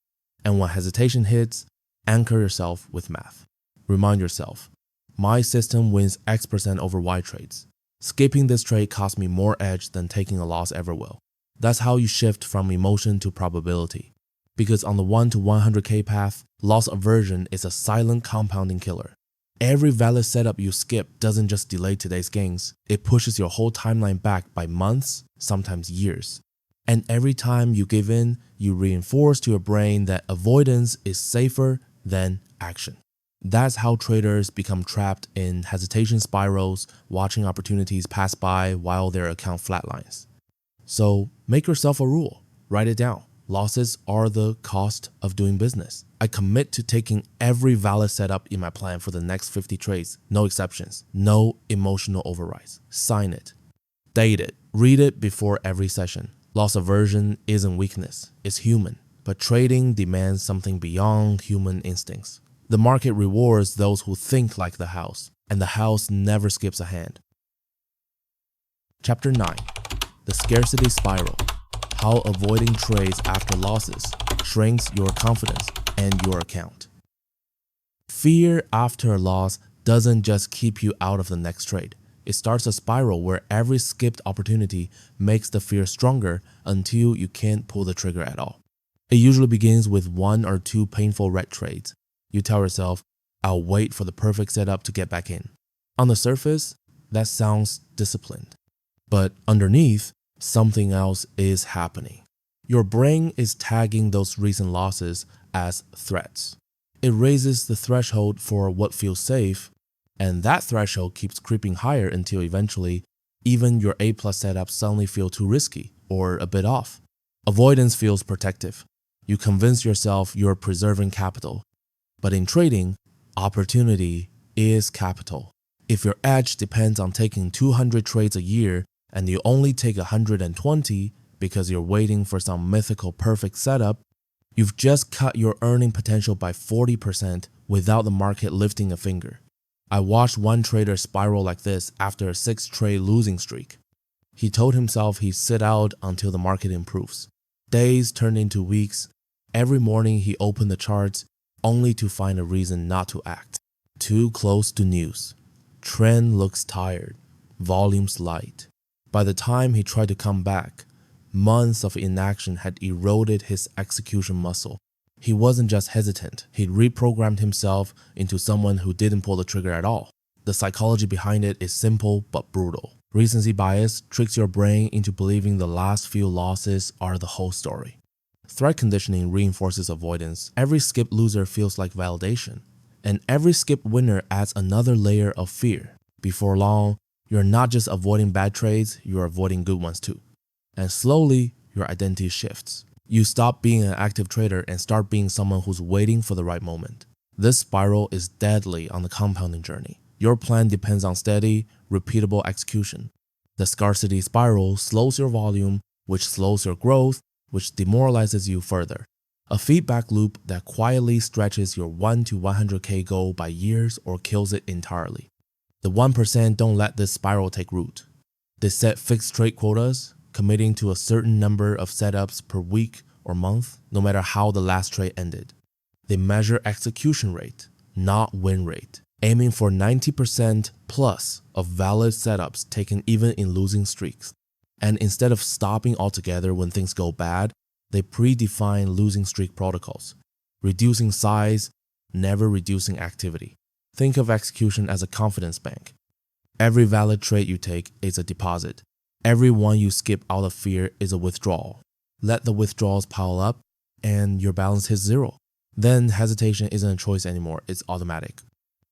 And when hesitation hits, anchor yourself with math. Remind yourself, my system wins X% over Y trades. Skipping this trade cost me more edge than taking a loss ever will. That's how you shift from emotion to probability. Because on the 1 to 100K path, loss aversion is a silent compounding killer. Every valid setup you skip doesn't just delay today's gains, it pushes your whole timeline back by months, sometimes years. And every time you give in, you reinforce to your brain that avoidance is safer than action. That's how traders become trapped in hesitation spirals, watching opportunities pass by while their account flatlines. So make yourself a rule, write it down. Losses are the cost of doing business. I commit to taking every valid setup in my plan for the next 50 trades, no exceptions, no emotional overrides. Sign it. Date it. Read it before every session. Loss aversion isn't weakness, it's human. But trading demands something beyond human instincts. The market rewards those who think like the house, and the house never skips a hand. Chapter 9. The Scarcity Spiral. How avoiding trades after losses shrinks your confidence and your account. Fear after a loss doesn't just keep you out of the next trade. It starts a spiral where every skipped opportunity makes the fear stronger until you can't pull the trigger at all. It usually begins with 1 or 2 painful red trades. You tell yourself, I'll wait for the perfect setup to get back in. On the surface, that sounds disciplined. But underneath, something else is happening. Your brain is tagging those recent losses as threats. It raises the threshold for what feels safe, and that threshold keeps creeping higher until eventually, even your A+ setups suddenly feel too risky or a bit off. Avoidance feels protective. You convince yourself you're preserving capital. But in trading, opportunity is capital. If your edge depends on taking 200 trades a year and you only take 120 because you're waiting for some mythical perfect setup, you've just cut your earning potential by 40% without the market lifting a finger. I watched one trader spiral like this after a 6-trade losing streak. He told himself he'd sit out until the market improves. Days turned into weeks. Every morning he opened the charts only to find a reason not to act. Too close to news. Trend looks tired. Volumes light. By the time he tried to come back, months of inaction had eroded his execution muscle. He wasn't just hesitant, he'd reprogrammed himself into someone who didn't pull the trigger at all. The psychology behind it is simple but brutal. Recency bias tricks your brain into believing the last few losses are the whole story. Threat conditioning reinforces avoidance. Every skip loser feels like validation, and every skip winner adds another layer of fear. Before long, you're not just avoiding bad trades, you're avoiding good ones too. And slowly, your identity shifts. You stop being an active trader and start being someone who's waiting for the right moment. This spiral is deadly on the compounding journey. Your plan depends on steady, repeatable execution. The scarcity spiral slows your volume, which slows your growth, which demoralizes you further. A feedback loop that quietly stretches your 1 to 100K goal by years or kills it entirely. The 1% don't let this spiral take root. They set fixed trade quotas, committing to a certain number of setups per week or month, no matter how the last trade ended. They measure execution rate, not win rate, aiming for 90% plus of valid setups taken even in losing streaks. And instead of stopping altogether when things go bad, they predefine losing streak protocols, reducing size, never reducing activity. Think of execution as a confidence bank. Every valid trade you take is a deposit. Every one you skip out of fear is a withdrawal. Let the withdrawals pile up and your balance hits zero. Then hesitation isn't a choice anymore, it's automatic.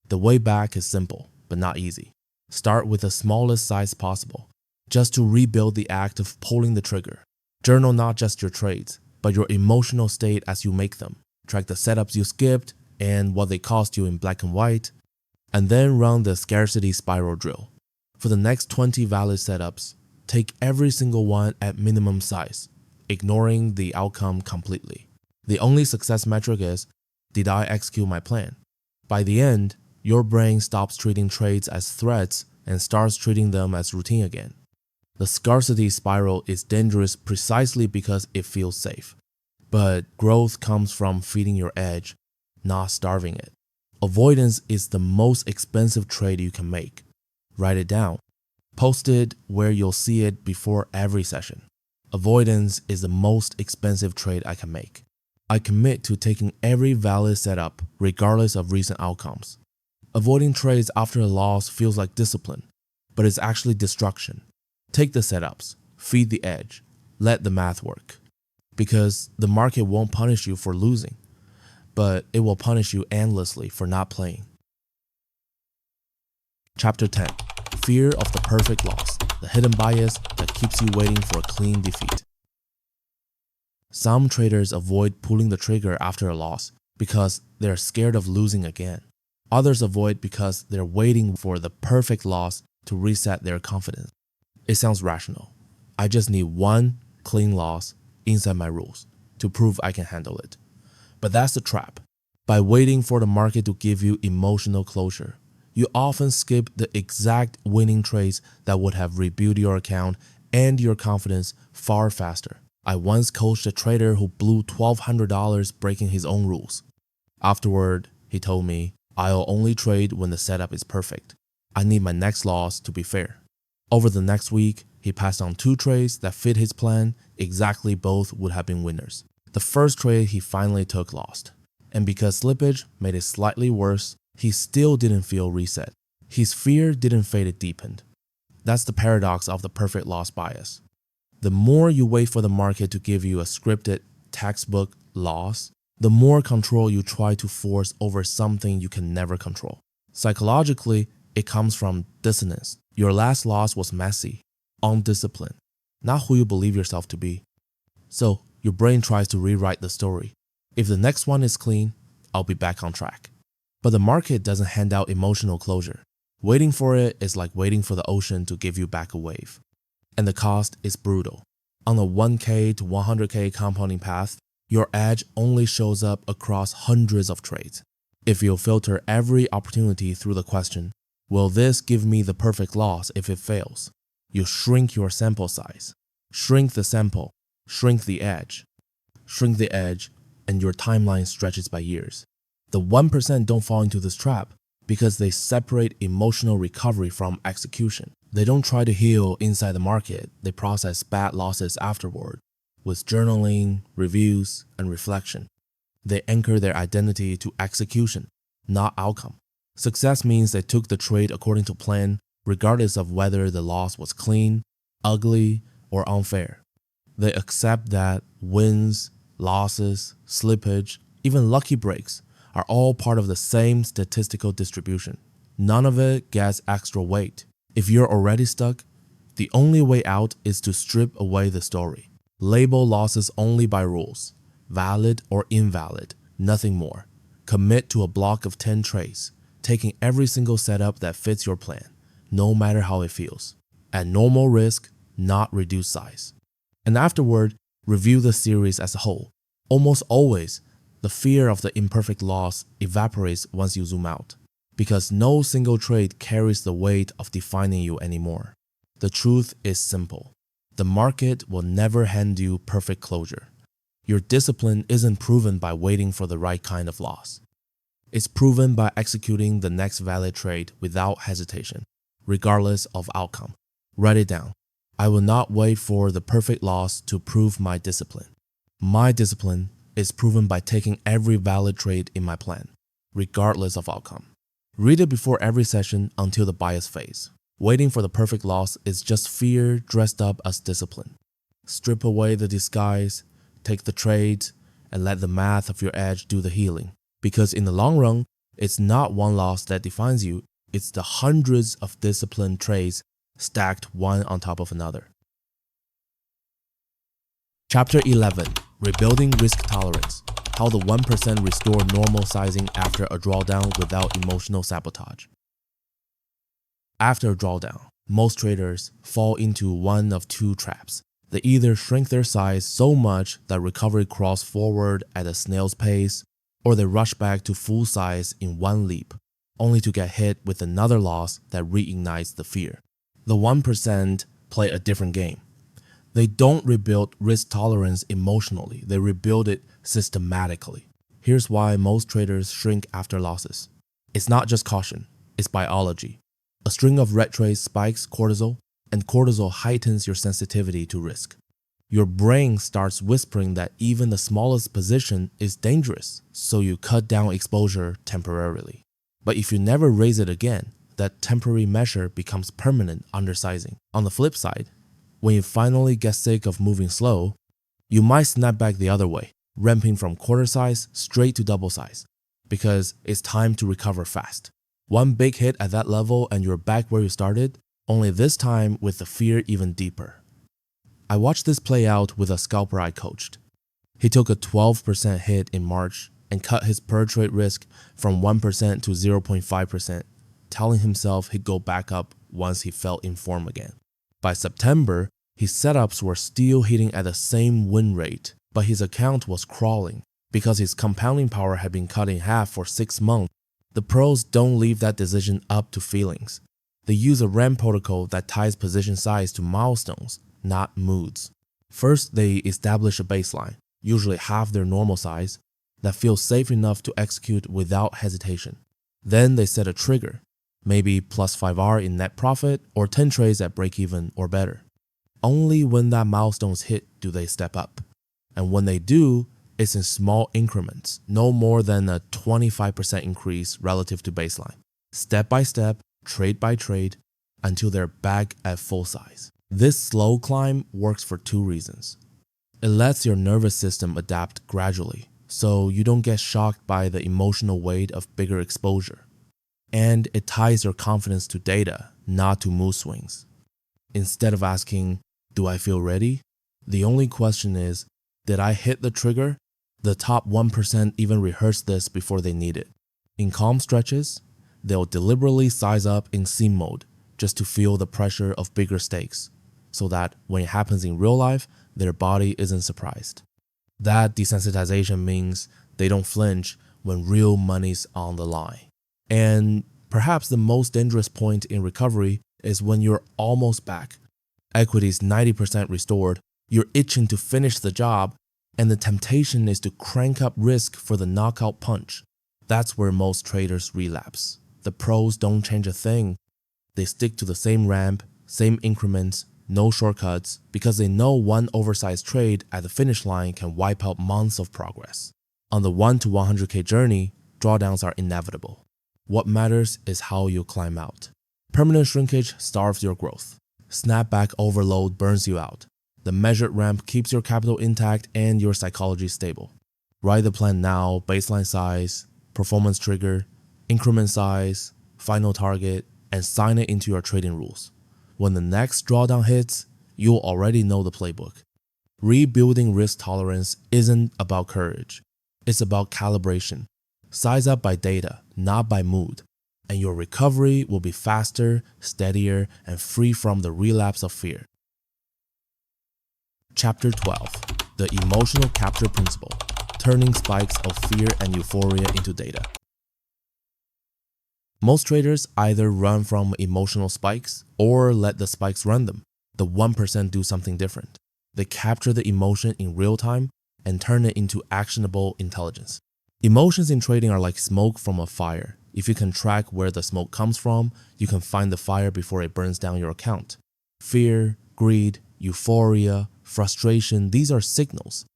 The way back is simple, but not easy. Start with the smallest size possible, just to rebuild the act of pulling the trigger. Journal not just your trades, but your emotional state as you make them. Track the setups you skipped and what they cost you in black and white, and then run the scarcity spiral drill. For the next 20 valid setups, take every single one at minimum size, ignoring the outcome completely. The only success metric is, did I execute my plan? By the end, your brain stops treating trades as threats and starts treating them as routine again. The scarcity spiral is dangerous precisely because it feels safe. But growth comes from feeding your edge, not starving it. Avoidance is the most expensive trade you can make. Write it down. Post it where you'll see it before every session. Avoidance is the most expensive trade I can make. I commit to taking every valid setup regardless of recent outcomes. Avoiding trades after a loss feels like discipline, but it's actually destruction. Take the setups, feed the edge, let the math work. Because the market won't punish you for losing, but it will punish you endlessly for not playing. Chapter 10. Fear of the perfect loss, the hidden bias that keeps you waiting for a clean defeat. Some traders avoid pulling the trigger after a loss because they're scared of losing again. Others avoid because they're waiting for the perfect loss to reset their confidence. It sounds rational. I just need one clean loss inside my rules to prove I can handle it. But that's the trap. By waiting for the market to give you emotional closure, you often skip the exact winning trades that would have rebuilt your account and your confidence far faster. I once coached a trader who blew $1,200 breaking his own rules. Afterward, he told me, I'll only trade when the setup is perfect. I need my next loss to be fair. Over the next week, he passed on 2 trades that fit his plan. Exactly both would have been winners. The first trade he finally took lost. And because slippage made it slightly worse, he still didn't feel reset. His fear didn't fade, it deepened. That's the paradox of the perfect loss bias. The more you wait for the market to give you a scripted textbook loss, the more control you try to force over something you can never control. Psychologically, it comes from dissonance. Your last loss was messy, undisciplined, not who you believe yourself to be. So your brain tries to rewrite the story. If the next one is clean, I'll be back on track. But the market doesn't hand out emotional closure. Waiting for it is like waiting for the ocean to give you back a wave. And the cost is brutal. On a 1K to 100K compounding path, your edge only shows up across hundreds of trades. If you filter every opportunity through the question, will this give me the perfect loss if it fails? You shrink your sample size. Shrink the sample, shrink the edge. Shrink the edge, and your timeline stretches by years. The 1% don't fall into this trap because they separate emotional recovery from execution. They don't try to heal inside the market, they process bad losses afterward with journaling, reviews, and reflection. They anchor their identity to execution, not outcome. Success means they took the trade according to plan, regardless of whether the loss was clean, ugly, or unfair. They accept that wins, losses, slippage, even lucky breaks are all part of the same statistical distribution. None of it gets extra weight. If you're already stuck, the only way out is to strip away the story. Label losses only by rules, valid or invalid, nothing more. Commit to a block of 10 trades, taking every single setup that fits your plan, no matter how it feels. At normal risk, not reduced size. And afterward, review the series as a whole. Almost always, the fear of the imperfect loss evaporates once you zoom out, because no single trade carries the weight of defining you anymore. The truth is simple. The market will never hand you perfect closure. Your discipline isn't proven by waiting for the right kind of loss. It's proven by executing the next valid trade without hesitation, regardless of outcome. Write it down. I will not wait for the perfect loss to prove my discipline. My discipline is proven by taking every valid trade in my plan, regardless of outcome. Read it before every session until the bias fades. Waiting for the perfect loss is just fear dressed up as discipline. Strip away the disguise, take the trades, and let the math of your edge do the healing. Because in the long run, it's not one loss that defines you, it's the hundreds of disciplined trades stacked one on top of another. Chapter 11. Rebuilding Risk Tolerance. How the 1% restore normal sizing after a drawdown without emotional sabotage. After a drawdown, most traders fall into one of two traps. They either shrink their size so much that recovery crawls forward at a snail's pace, or they rush back to full size in one leap, only to get hit with another loss that reignites the fear. The 1% play a different game. They don't rebuild risk tolerance emotionally, they rebuild it systematically. Here's why most traders shrink after losses. It's not just caution, it's biology. A string of red trades spikes cortisol, and cortisol heightens your sensitivity to risk. Your brain starts whispering that even the smallest position is dangerous, so you cut down exposure temporarily. But if you never raise it again, that temporary measure becomes permanent undersizing. On the flip side, when you finally get sick of moving slow, you might snap back the other way, ramping from quarter size straight to double size, because it's time to recover fast. One big hit at that level and you're back where you started, only this time with the fear even deeper. I watched this play out with a scalper I coached. He took a 12% hit in March and cut his per trade risk from 1% to 0.5%, telling himself he'd go back up once he felt in form again. By September, his setups were still hitting at the same win rate, but his account was crawling because his compounding power had been cut in half for 6 months. The pros don't leave that decision up to feelings. They use a RAM protocol that ties position size to milestones, not moods. First, they establish a baseline, usually half their normal size, that feels safe enough to execute without hesitation. Then they set a trigger, maybe plus 5R in net profit or 10 trades at break-even or better. Only when that milestone's hit do they step up. And when they do, it's in small increments, no more than a 25% increase relative to baseline. Step by step, trade by trade, until they're back at full size. This slow climb works for 2 reasons. It lets your nervous system adapt gradually, so you don't get shocked by the emotional weight of bigger exposure. And it ties your confidence to data, not to mood swings. Instead of asking, do I feel ready? The only question is, did I hit the trigger? The top 1% even rehearse this before they need it. In calm stretches, they'll deliberately size up in sim mode just to feel the pressure of bigger stakes, so that when it happens in real life, their body isn't surprised. That desensitization means they don't flinch when real money's on the line. And perhaps the most dangerous point in recovery is when you're almost back. Equity's 90% restored, you're itching to finish the job, and the temptation is to crank up risk for the knockout punch. That's where most traders relapse. The pros don't change a thing. They stick to the same ramp, same increments, no shortcuts, because they know one oversized trade at the finish line can wipe out months of progress. On the 1 to 100K journey, drawdowns are inevitable. What matters is how you climb out. Permanent shrinkage starves your growth. Snapback overload burns you out. The measured ramp keeps your capital intact and your psychology stable. Write the plan now: baseline size, performance trigger, increment size, final target, and sign it into your trading rules. When the next drawdown hits, you'll already know the playbook. Rebuilding risk tolerance isn't about courage. It's about calibration. Size up by data, not by mood, and your recovery will be faster, steadier, and free from the relapse of fear. Chapter 12. The Emotional Capture Principle: Turning Spikes of Fear and Euphoria into Data. Most traders either run from emotional spikes or let the spikes run them. The 1% do something different. They capture the emotion in real time and turn it into actionable intelligence. Emotions in trading are like smoke from a fire. If you can track where the smoke comes from, you can find the fire before it burns down your account. Fear, greed, euphoria, frustration, these are signals.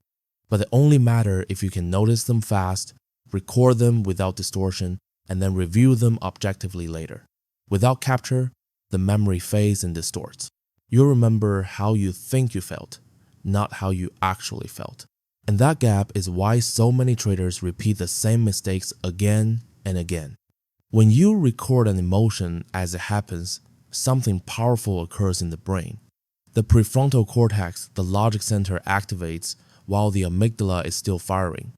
But they only matter if you can notice them fast, record them without distortion, and then review them objectively later. Without capture, the memory fades and distorts. You'll remember how you think you felt, not how you actually felt. And that gap is why so many traders repeat the same mistakes again and again. When you record an emotion as it happens, something powerful occurs in the brain. The prefrontal cortex, the logic center, activates while the amygdala is still firing.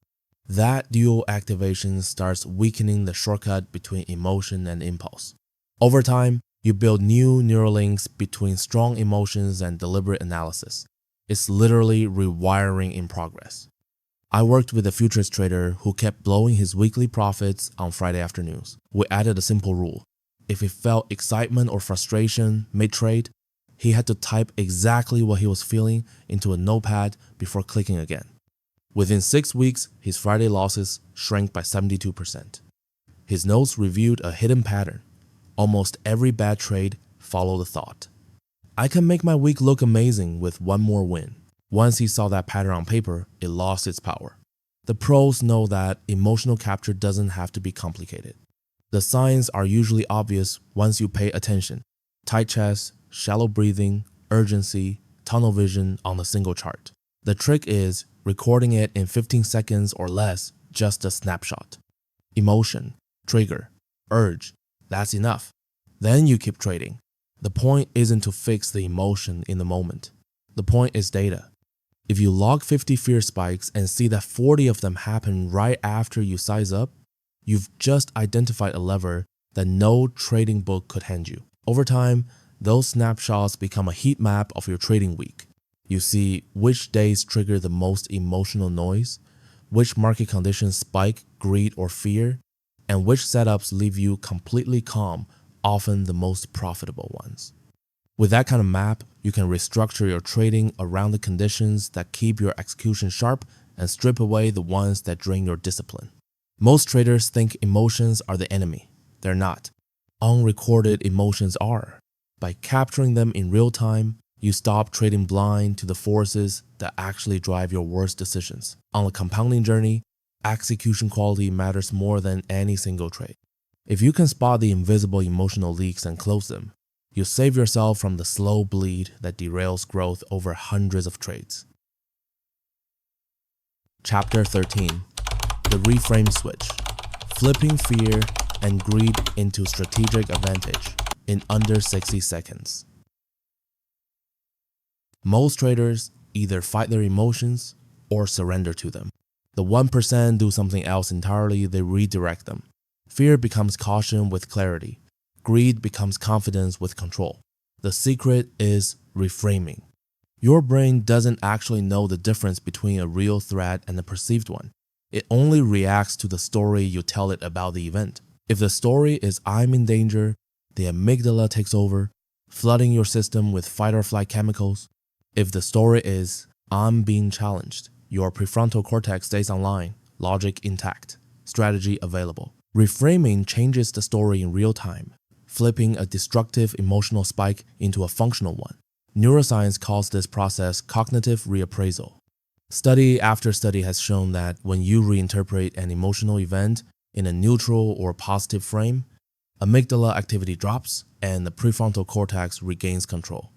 That dual activation starts weakening the shortcut between emotion and impulse. Over time, you build new neural links between strong emotions and deliberate analysis. It's literally rewiring in progress. I worked with a futures trader who kept blowing his weekly profits on Friday afternoons. We added a simple rule. If he felt excitement or frustration mid-trade, he had to type exactly what he was feeling into a notepad before clicking again. Within 6 weeks, his Friday losses shrank by 72%. His notes revealed a hidden pattern. Almost every bad trade followed the thought, I can make my week look amazing with one more win. Once he saw that pattern on paper, it lost its power. The pros know that emotional capture doesn't have to be complicated. The signs are usually obvious once you pay attention. Tight chest, shallow breathing, urgency, tunnel vision on a single chart. The trick is recording it in 15 seconds or less, just a snapshot. Emotion, trigger, urge, that's enough. Then you keep trading. The point isn't to fix the emotion in the moment. The point is data. If you log 50 fear spikes and see that 40 of them happen right after you size up, you've just identified a lever that no trading book could hand you. Over time, those snapshots become a heat map of your trading week. You see which days trigger the most emotional noise, which market conditions spike greed or fear, and which setups leave you completely calm, often the most profitable ones. With that kind of map, you can restructure your trading around the conditions that keep your execution sharp and strip away the ones that drain your discipline. Most traders think emotions are the enemy. They're not. Unrecorded emotions are. By capturing them in real time, you stop trading blind to the forces that actually drive your worst decisions. On a compounding journey, execution quality matters more than any single trade. If you can spot the invisible emotional leaks and close them, you save yourself from the slow bleed that derails growth over hundreds of trades. Chapter 13. The Reframe Switch: Flipping Fear and Greed into Strategic Advantage in under 60 seconds. Most traders either fight their emotions or surrender to them. The 1% do something else entirely, they redirect them. Fear becomes caution with clarity. Greed becomes confidence with control. The secret is reframing. Your brain doesn't actually know the difference between a real threat and a perceived one. It only reacts to the story you tell it about the event. If the story is "I'm in danger," the amygdala takes over, flooding your system with fight or flight chemicals. If the story is "I'm being challenged," your prefrontal cortex stays online, logic intact, strategy available. Reframing changes the story in real time, flipping a destructive emotional spike into a functional one. Neuroscience calls this process cognitive reappraisal. Study after study has shown that when you reinterpret an emotional event in a neutral or positive frame, amygdala activity drops and the prefrontal cortex regains control.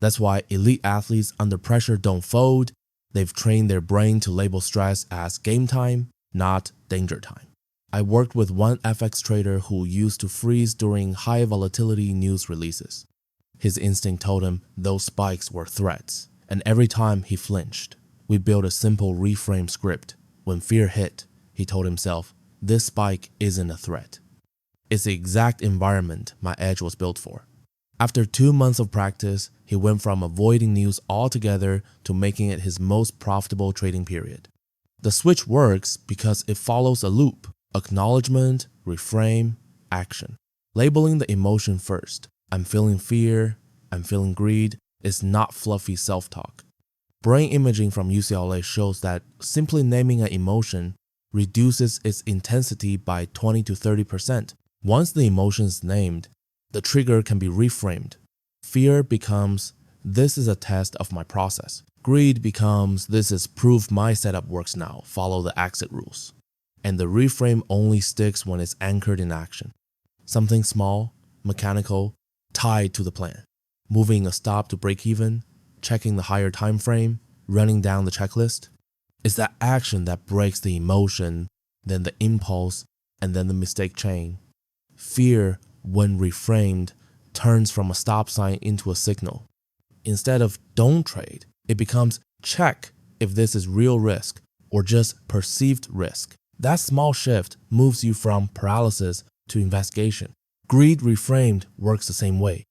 That's why elite athletes under pressure don't fold. They've trained their brain to label stress as game time, not danger time. I worked with one FX trader who used to freeze during high volatility news releases. His instinct told him those spikes were threats, and every time he flinched. We built a simple reframe script. When fear hit, he told himself, "This spike isn't a threat. It's the exact environment my edge was built for." After 2 months of practice, he went from avoiding news altogether to making it his most profitable trading period. The switch works because it follows a loop: acknowledgement, reframe, action. Labeling the emotion first. "I'm feeling fear, I'm feeling greed," is not fluffy self-talk. Brain imaging from UCLA shows that simply naming an emotion reduces its intensity by 20 to 30%. Once the emotion is named, the trigger can be reframed. Fear becomes, "This is a test of my process." Greed becomes, "This is proof my setup works now, follow the exit rules." And the reframe only sticks when it's anchored in action. Something small, mechanical, tied to the plan. Moving a stop to break even, checking the higher time frame, running down the checklist. It's that action that breaks the emotion, then the impulse, and then the mistake chain. Fear, when reframed, turns from a stop sign into a signal. Instead of "don't trade," it becomes "check if this is real risk or just perceived risk." That small shift moves you from paralysis to investigation. Greed reframed works the same way.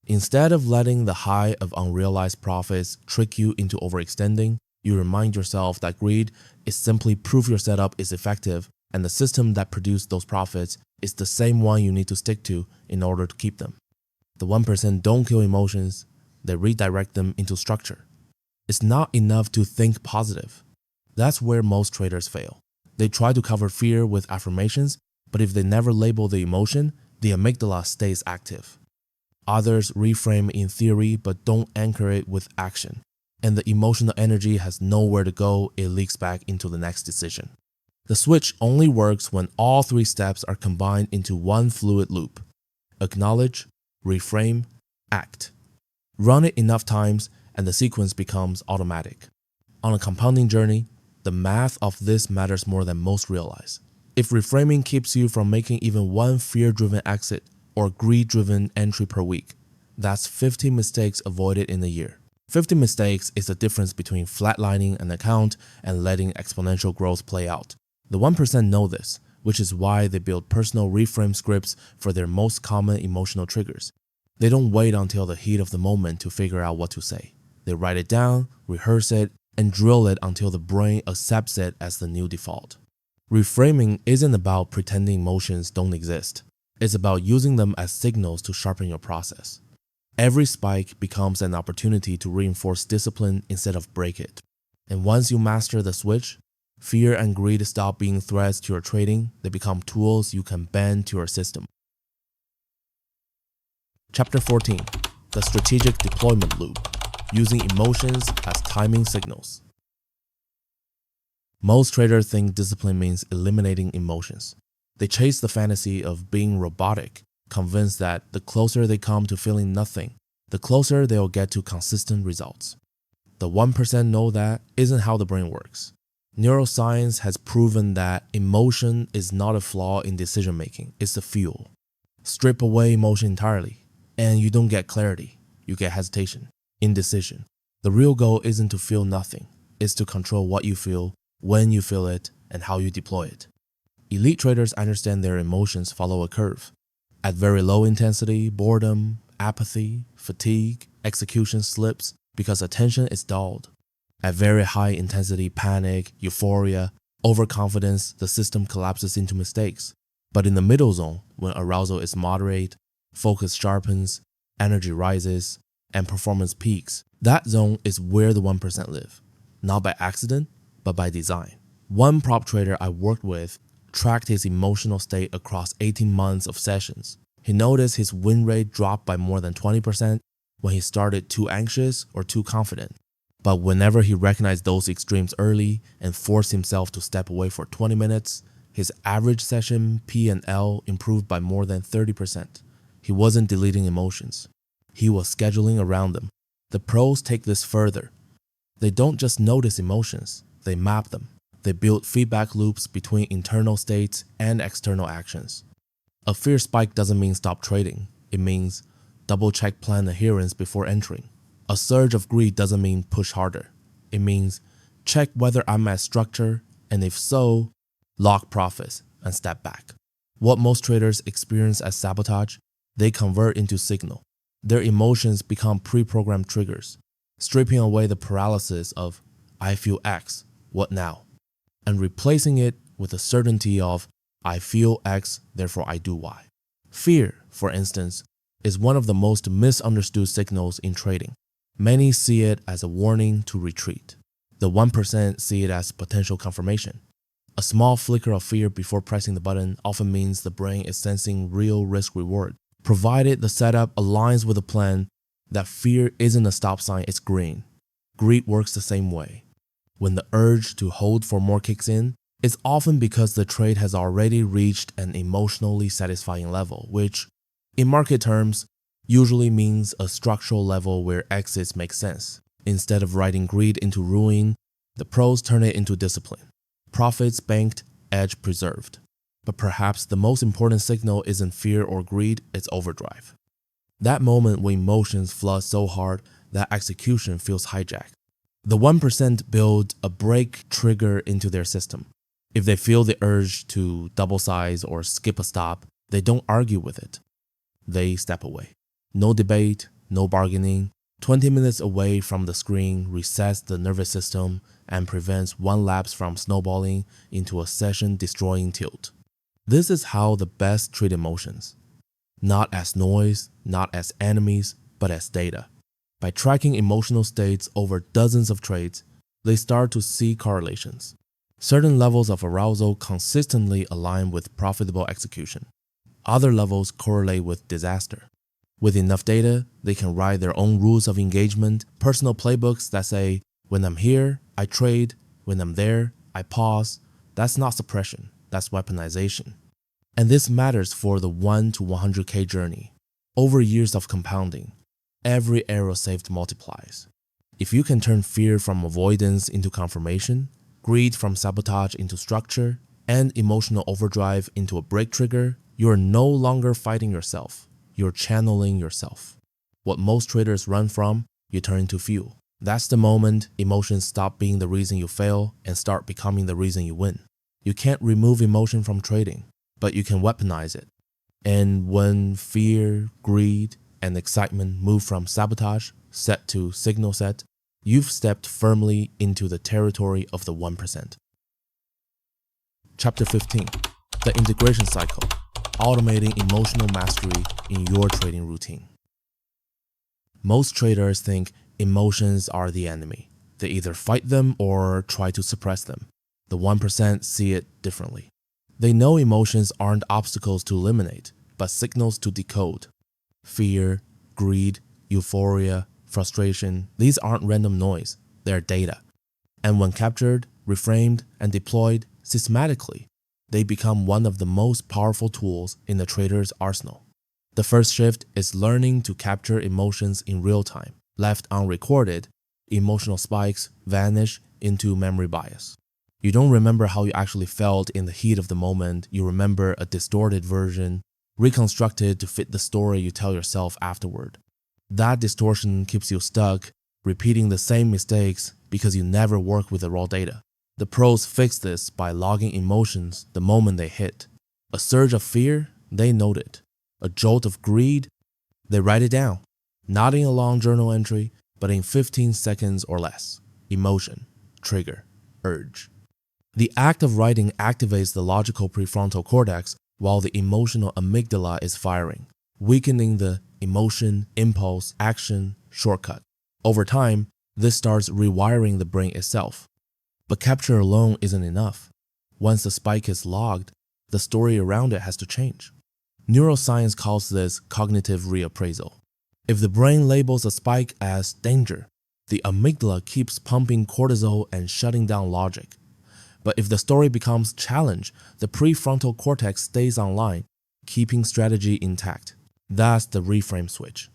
Instead of letting the high of unrealized profits trick you into overextending, you remind yourself that greed is simply proof your setup is effective and the system that produced those profits is the same one you need to stick to in order to keep them. The 1% don't kill emotions, they redirect them into structure. It's not enough to think positive. That's where most traders fail. They try to cover fear with affirmations, but if they never label the emotion, the amygdala stays active. Others reframe in theory but don't anchor it with action, and the emotional energy has nowhere to go, it leaks back into the next decision. The switch only works when all 3 steps are combined into one fluid loop: acknowledge, reframe, act. Run it enough times and the sequence becomes automatic. On a compounding journey, the math of this matters more than most realize. If reframing keeps you from making even one fear-driven exit or greed-driven entry per week, that's 50 mistakes avoided in a year. 50 mistakes is the difference between flatlining an account and letting exponential growth play out. The 1% know this, which is why they build personal reframe scripts for their most common emotional triggers. They don't wait until the heat of the moment to figure out what to say. They write it down, rehearse it, and drill it until the brain accepts it as the new default. Reframing isn't about pretending emotions don't exist. It's about using them as signals to sharpen your process. Every spike becomes an opportunity to reinforce discipline instead of break it. And once you master the switch, fear and greed stop being threats to your trading, they become tools you can bend to your system. Chapter 14. The Strategic Deployment Loop. Using emotions as timing signals. Most traders think discipline means eliminating emotions. They chase the fantasy of being robotic, convinced that the closer they come to feeling nothing, the closer they'll get to consistent results. The 1% know that isn't how the brain works. Neuroscience has proven that emotion is not a flaw in decision making, it's the fuel. Strip away emotion entirely, and you don't get clarity, you get hesitation, indecision. The real goal isn't to feel nothing, it's to control what you feel, when you feel it, and how you deploy it. Elite traders understand their emotions follow a curve. At very low intensity, boredom, apathy, fatigue, execution slips because attention is dulled. At very high intensity, panic, euphoria, overconfidence, the system collapses into mistakes. But in the middle zone, when arousal is moderate, focus sharpens, energy rises, and performance peaks, that zone is where the 1% live. Not by accident, but by design. One prop trader I worked with tracked his emotional state across 18 months of sessions. He noticed his win rate dropped by more than 20% when he started too anxious or too confident. But whenever he recognized those extremes early and forced himself to step away for 20 minutes, his average session P&L improved by more than 30%. He wasn't deleting emotions. He was scheduling around them. The pros take this further. They don't just notice emotions, they map them. They build feedback loops between internal states and external actions. A fear spike doesn't mean stop trading. It means double-check plan adherence before entering. A surge of greed doesn't mean push harder. It means check whether I'm at structure, and if so, lock profits and step back. What most traders experience as sabotage, they convert into signal. Their emotions become pre-programmed triggers, stripping away the paralysis of I feel X, what now? And replacing it with the certainty of I feel X, therefore I do Y. Fear, for instance, is one of the most misunderstood signals in trading. Many see it as a warning to retreat. The 1% see it as potential confirmation. A small flicker of fear before pressing the button often means the brain is sensing real risk-reward. Provided the setup aligns with the plan, that fear isn't a stop sign, it's green. Greed works the same way. When the urge to hold for more kicks in, it's often because the trade has already reached an emotionally satisfying level, which, in market terms, usually means a structural level where exits make sense. Instead of riding greed into ruin, the pros turn it into discipline. Profits banked, edge preserved. But perhaps the most important signal isn't fear or greed, it's overdrive. That moment when emotions flood so hard that execution feels hijacked. The 1% build a break trigger into their system. If they feel the urge to double size or skip a stop, they don't argue with it. They step away. No debate, no bargaining. 20 minutes away from the screen resets the nervous system and prevents one lapse from snowballing into a session-destroying tilt. This is how the best treat emotions. Not as noise, not as enemies, but as data. By tracking emotional states over dozens of trades, they start to see correlations. Certain levels of arousal consistently align with profitable execution. Other levels correlate with disaster. With enough data, they can write their own rules of engagement, personal playbooks that say, when I'm here, I trade. When I'm there, I pause. That's not suppression, that's weaponization. And this matters for the 1 to 100K journey. Over years of compounding, every arrow saved multiplies. If you can turn fear from avoidance into confirmation, greed from sabotage into structure, and emotional overdrive into a break trigger, you are no longer fighting yourself. You're channeling yourself. What most traders run from, you turn into fuel. That's the moment emotions stop being the reason you fail and start becoming the reason you win. You can't remove emotion from trading, but you can weaponize it. And when fear, greed, and excitement move from sabotage set to signal set, you've stepped firmly into the territory of the 1%. Chapter 15. The Integration Cycle. Automating emotional mastery in your trading routine. Most traders think emotions are the enemy. They either fight them or try to suppress them. The 1% see it differently. They know emotions aren't obstacles to eliminate, but signals to decode. Fear, greed, euphoria, frustration, these aren't random noise, they're data. And when captured, reframed, and deployed systematically, they become one of the most powerful tools in the trader's arsenal. The first shift is learning to capture emotions in real time. Left unrecorded, emotional spikes vanish into memory bias. You don't remember how you actually felt in the heat of the moment, you remember a distorted version, reconstructed to fit the story you tell yourself afterward. That distortion keeps you stuck, repeating the same mistakes because you never work with the raw data. The pros fix this by logging emotions the moment they hit. A surge of fear, they note it. A jolt of greed, they write it down. Not in a long journal entry, but in 15 seconds or less. Emotion, trigger, urge. The act of writing activates the logical prefrontal cortex while the emotional amygdala is firing, weakening the emotion, impulse, action shortcut. Over time, this starts rewiring the brain itself. But capture alone isn't enough. Once the spike is logged, the story around it has to change. Neuroscience calls this cognitive reappraisal. If the brain labels a spike as danger, the amygdala keeps pumping cortisol and shutting down logic. But if the story becomes challenge, the prefrontal cortex stays online, keeping strategy intact. That's the reframe switch.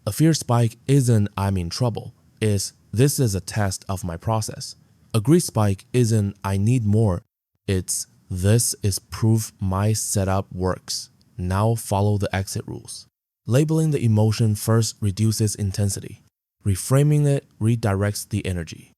A fear spike isn't "I'm in trouble," it's "this is a test of my process." A greed spike isn't "I need more," it's "this is proof my setup works. Now follow the exit rules." Labeling the emotion first reduces intensity. Reframing it redirects the energy.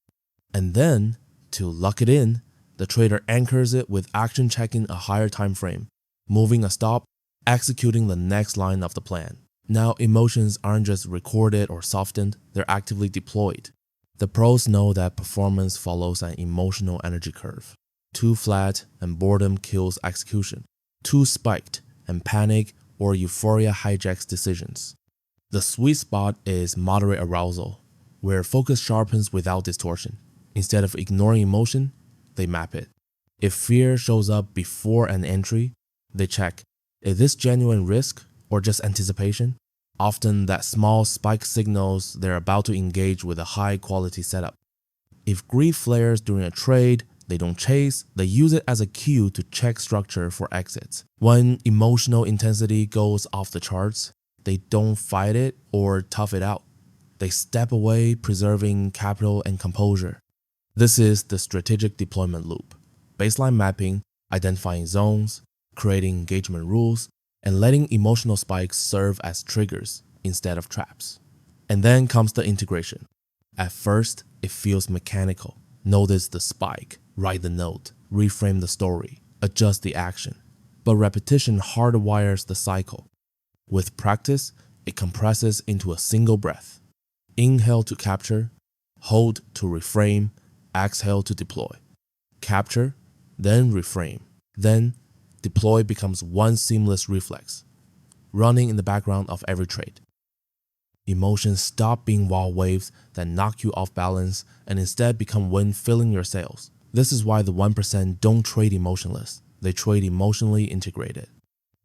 And then, to lock it in, the trader anchors it with action checking a higher time frame, moving a stop, executing the next line of the plan. Now emotions aren't just recorded or softened, they're actively deployed. The pros know that performance follows an emotional energy curve. Too flat and boredom kills execution. Too spiked and panic or euphoria hijacks decisions. The sweet spot is moderate arousal, where focus sharpens without distortion. Instead of ignoring emotion, they map it. If fear shows up before an entry, they check, is this genuine risk or just anticipation? Often that small spike signals they're about to engage with a high quality setup. If greed flares during a trade, they don't chase, they use it as a cue to check structure for exits. When emotional intensity goes off the charts, they don't fight it or tough it out. They step away, preserving capital and composure. This is the strategic deployment loop. Baseline mapping, identifying zones, creating engagement rules, and letting emotional spikes serve as triggers instead of traps. And then comes the integration. At first, it feels mechanical. Notice the spike, write the note, reframe the story, adjust the action. But repetition hardwires the cycle. With practice, it compresses into a single breath. Inhale to capture, hold to reframe, exhale to deploy. Capture, then reframe, then deploy becomes one seamless reflex, running in the background of every trade. Emotions stop being wild waves that knock you off balance and instead become wind filling your sails. This is why the 1% don't trade emotionless. They trade emotionally integrated.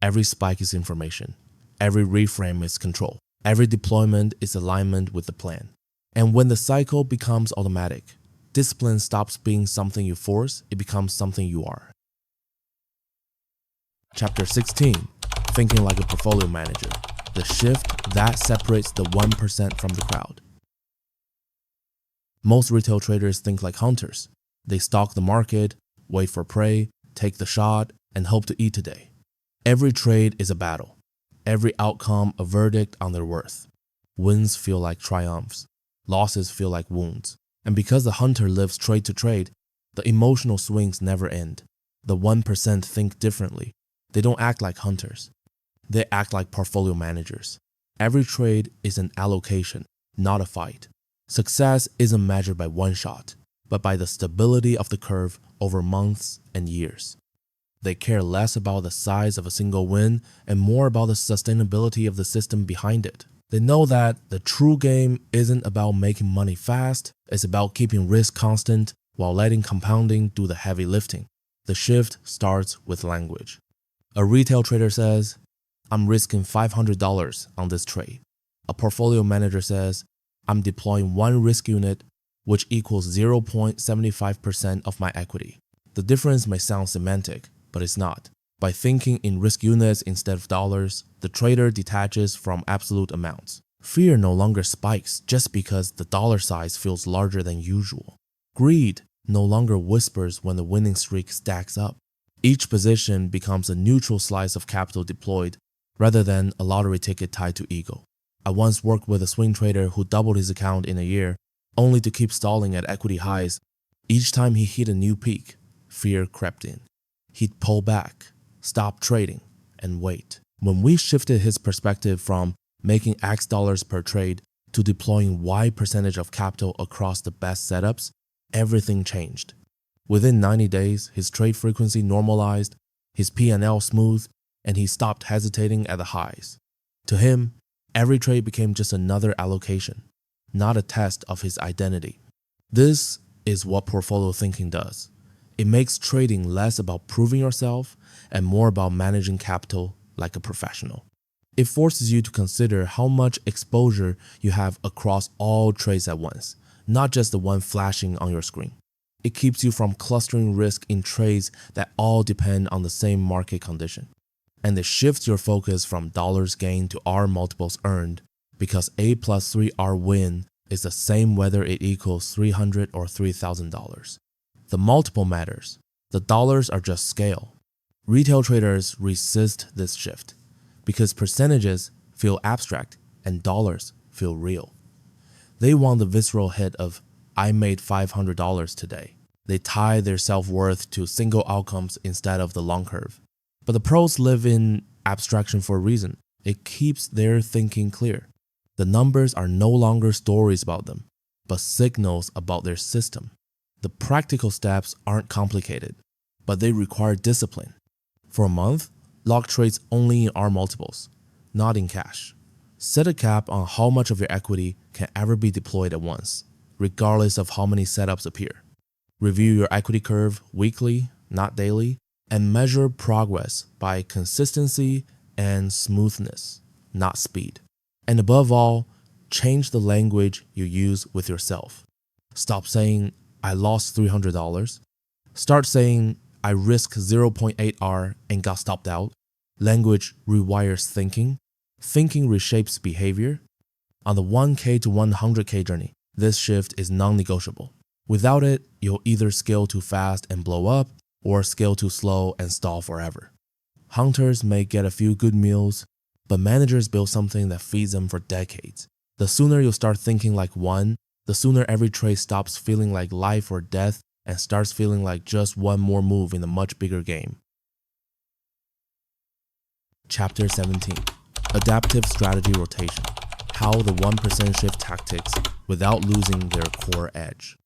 Every spike is information. Every reframe is control. Every deployment is alignment with the plan. And when the cycle becomes automatic, discipline stops being something you force, it becomes something you are. Chapter 16, Thinking Like a Portfolio Manager, the shift that separates the 1% from the crowd. Most retail traders think like hunters. They stalk the market, wait for prey, take the shot, and hope to eat today. Every trade is a battle. Every outcome a verdict on their worth. Wins feel like triumphs. Losses feel like wounds. And because the hunter lives trade to trade, the emotional swings never end. The 1% think differently. They don't act like hunters. They act like portfolio managers. Every trade is an allocation, not a fight. Success isn't measured by one shot, but by the stability of the curve over months and years. They care less about the size of a single win and more about the sustainability of the system behind it. They know that the true game isn't about making money fast, it's about keeping risk constant while letting compounding do the heavy lifting. The shift starts with language. A retail trader says, "I'm risking $500 on this trade." A portfolio manager says, "I'm deploying one risk unit, which equals 0.75% of my equity." The difference may sound semantic, but it's not. By thinking in risk units instead of dollars, the trader detaches from absolute amounts. Fear no longer spikes just because the dollar size feels larger than usual. Greed no longer whispers when the winning streak stacks up. Each position becomes a neutral slice of capital deployed rather than a lottery ticket tied to ego. I once worked with a swing trader who doubled his account in a year, only to keep stalling at equity highs Each time he hit a new peak, fear crept in. He'd pull back, stop trading, and wait. When we shifted his perspective from making X dollars per trade to deploying Y percentage of capital across the best setups, everything changed. Within 90 days, his trade frequency normalized, his P&L smoothed, and he stopped hesitating at the highs. To him, every trade became just another allocation, not a test of his identity. This is what portfolio thinking does. It makes trading less about proving yourself and more about managing capital like a professional. It forces you to consider how much exposure you have across all trades at once, not just the one flashing on your screen. It keeps you from clustering risk in trades that all depend on the same market condition. And it shifts your focus from dollars gained to R multiples earned, because A plus 3R win is the same whether it equals $300 or $3,000. The multiple matters. The dollars are just scale. Retail traders resist this shift because percentages feel abstract and dollars feel real. They want the visceral hit of, I made $500 today. They tie their self-worth to single outcomes instead of the long curve. But the pros live in abstraction for a reason. It keeps their thinking clear. The numbers are no longer stories about them, but signals about their system. The practical steps aren't complicated, but they require discipline. For a month, lock trades only in R multiples, not in cash. Set a cap on how much of your equity can ever be deployed at once, regardless of how many setups appear. Review your equity curve weekly, not daily, and measure progress by consistency and smoothness, not speed. And above all, change the language you use with yourself. Stop saying, I lost $300. Start saying, I risked 0.8R and got stopped out. Language rewires thinking. Thinking reshapes behavior. On the 1K to 100K journey, this shift is non-negotiable. Without it, you'll either scale too fast and blow up, or scale too slow and stall forever. Hunters may get a few good meals, but managers build something that feeds them for decades. The sooner you start thinking like one, the sooner every trade stops feeling like life or death and starts feeling like just one more move in a much bigger game. Chapter 17. Adaptive Strategy Rotation. How the 1% shift tactics without losing their core edge.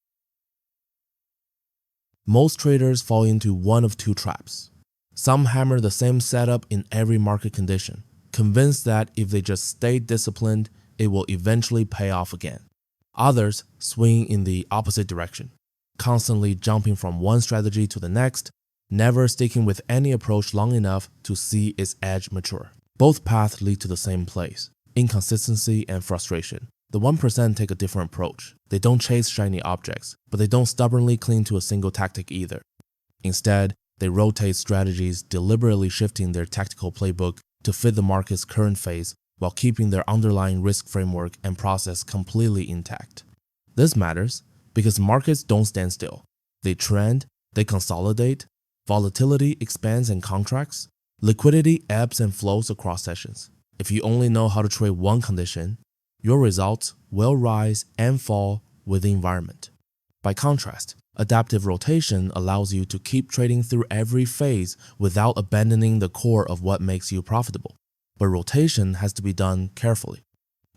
Most traders fall into one of two traps. Some hammer the same setup in every market condition, convinced that if they just stay disciplined, it will eventually pay off again. Others swing in the opposite direction, constantly jumping from one strategy to the next, never sticking with any approach long enough to see its edge mature. Both paths lead to the same place: inconsistency and frustration. The 1% take a different approach. They don't chase shiny objects, but they don't stubbornly cling to a single tactic either. Instead, they rotate strategies, deliberately shifting their tactical playbook to fit the market's current phase while keeping their underlying risk framework and process completely intact. This matters because markets don't stand still. They trend, they consolidate, volatility expands and contracts, liquidity ebbs and flows across sessions. If you only know how to trade one condition, your results will rise and fall with the environment. By contrast, adaptive rotation allows you to keep trading through every phase without abandoning the core of what makes you profitable. But rotation has to be done carefully.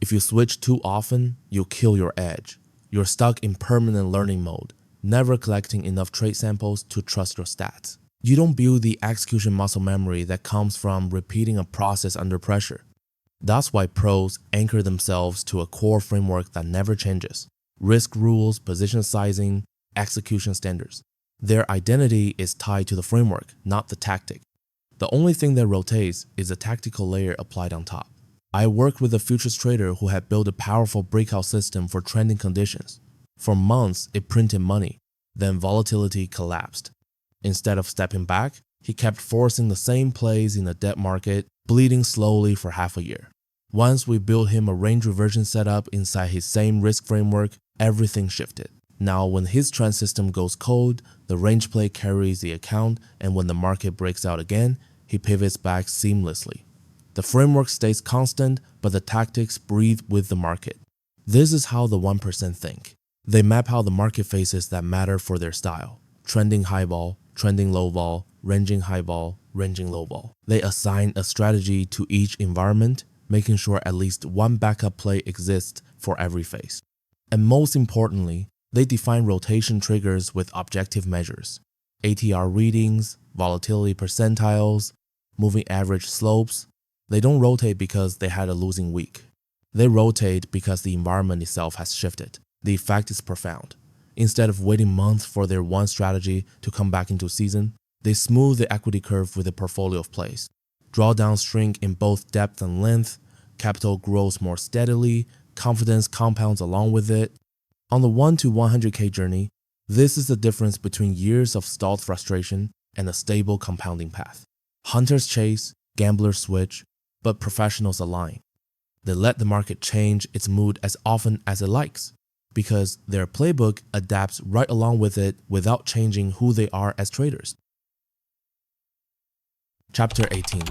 If you switch too often, you'll kill your edge. You're stuck in permanent learning mode, never collecting enough trade samples to trust your stats. You don't build the execution muscle memory that comes from repeating a process under pressure. That's why pros anchor themselves to a core framework that never changes. Risk rules, position sizing, execution standards. Their identity is tied to the framework, not the tactic. The only thing that rotates is the tactical layer applied on top. I worked with a futures trader who had built a powerful breakout system for trending conditions. For months, it printed money, then volatility collapsed. Instead of stepping back, he kept forcing the same plays in the debt market, bleeding slowly for half a year. Once we built him a range reversion setup inside his same risk framework, everything shifted. Now when his trend system goes cold, the range play carries the account, and when the market breaks out again, he pivots back seamlessly. The framework stays constant, but the tactics breathe with the market. This is how the 1% think. They map out the market phases that matter for their style: trending high vol, trending low vol, ranging high vol, ranging low vol. They assign a strategy to each environment, making sure at least one backup play exists for every phase. And most importantly, they define rotation triggers with objective measures: ATR readings, volatility percentiles, moving average slopes. They don't rotate because they had a losing week. They rotate because the environment itself has shifted. The effect is profound. Instead of waiting months for their one strategy to come back into season, they smooth the equity curve with a portfolio of plays. Drawdowns shrink in both depth and length, capital grows more steadily, confidence compounds along with it. On the 1 to 100K journey, this is the difference between years of stalled frustration and a stable compounding path. Hunters chase, gamblers switch, but professionals align. They let the market change its mood as often as it likes, because their playbook adapts right along with it without changing who they are as traders. Chapter 18.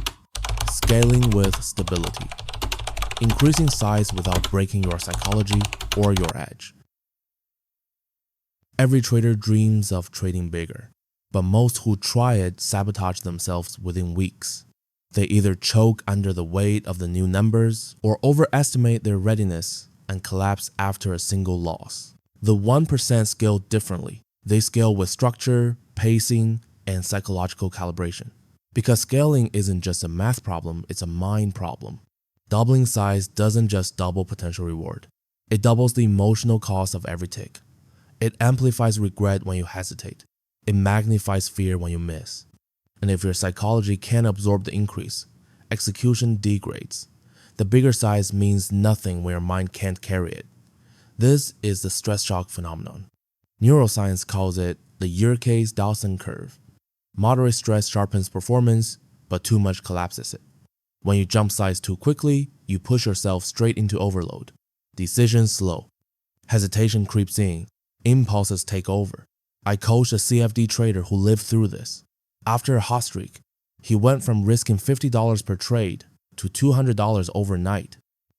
Scaling with Stability. Increasing size without breaking your psychology or your edge. Every trader dreams of trading bigger, but most who try it sabotage themselves within weeks. They either choke under the weight of the new numbers or overestimate their readiness and collapse after a single loss. The 1% scale differently. They scale with structure, pacing, and psychological calibration. Because scaling isn't just a math problem, it's a mind problem. Doubling size doesn't just double potential reward. It doubles the emotional cost of every tick. It amplifies regret when you hesitate. It magnifies fear when you miss. And if your psychology can't absorb the increase, execution degrades. The bigger size means nothing when your mind can't carry it. This is the stress shock phenomenon. Neuroscience calls it the Yerkes-Dawson curve. Moderate stress sharpens performance, but too much collapses it. When you jump size too quickly, you push yourself straight into overload. Decisions slow. Hesitation creeps in. Impulses take over. I coached a CFD trader who lived through this. After a hot streak, he went from risking $50 per trade to $200 overnight.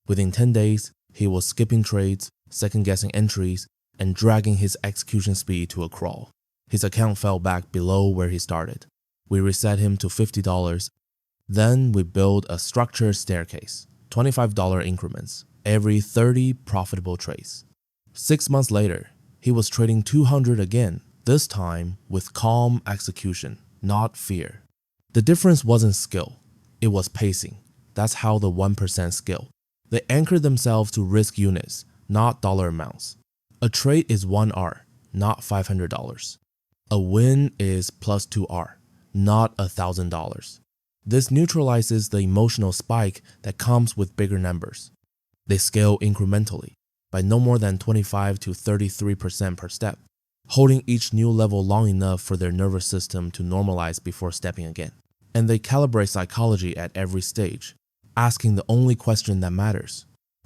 Within 10 days, he was skipping trades, second-guessing entries, and dragging his execution speed to a crawl. His account fell back below where he started. We reset him to $50. Then we built a structured staircase, $25 increments, every 30 profitable trades. 6 months later, he was trading $200 again, this time with calm execution, not fear. The difference wasn't skill, it was pacing. That's how the 1% scale. They anchored themselves to risk units, not dollar amounts. A trade is 1R, not $500. A win is plus 2R, not $1,000. This neutralizes the emotional spike that comes with bigger numbers. They scale incrementally, by no more than 25 to 33% per step, holding each new level long enough for their nervous system to normalize before stepping again. And they calibrate psychology at every stage, asking the only question that matters: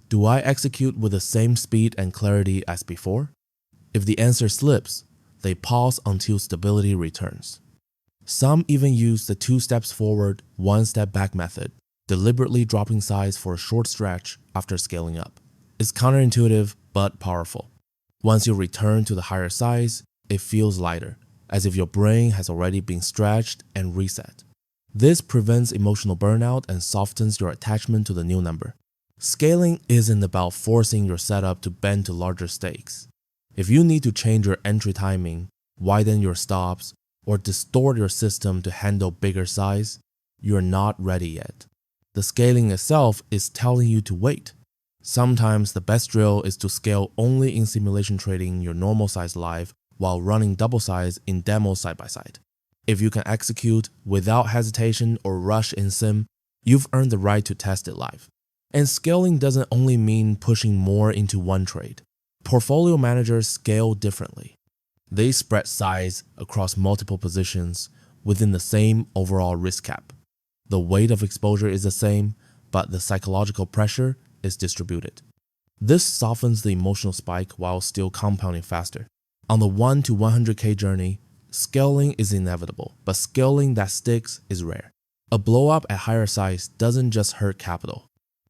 do I execute with the same speed and clarity as before? If the answer slips, they pause until stability returns. Some even use the 2 steps forward, 1 step back method, deliberately dropping size for a short stretch after scaling up. It's counterintuitive but powerful. Once you return to the higher size, it feels lighter, as if your brain has already been stretched and reset. This prevents emotional burnout and softens your attachment to the new number. Scaling isn't about forcing your setup to bend to larger stakes. If you need to change your entry timing, widen your stops, or distort your system to handle bigger size, you're not ready yet. The scaling itself is telling you to wait. Sometimes the best drill is to scale only in simulation trading your normal size live while running double size in demos side by side. If you can execute without hesitation or rush in sim, you've earned the right to test it live. And scaling doesn't only mean pushing more into one trade. Portfolio managers scale differently. They spread size across multiple positions within the same overall risk cap. The weight of exposure is the same, but the psychological pressure is distributed. This softens the emotional spike while still compounding faster. On the 1 to 100K journey, scaling is inevitable, but scaling that sticks is rare. A blow up at higher size doesn't just hurt capital.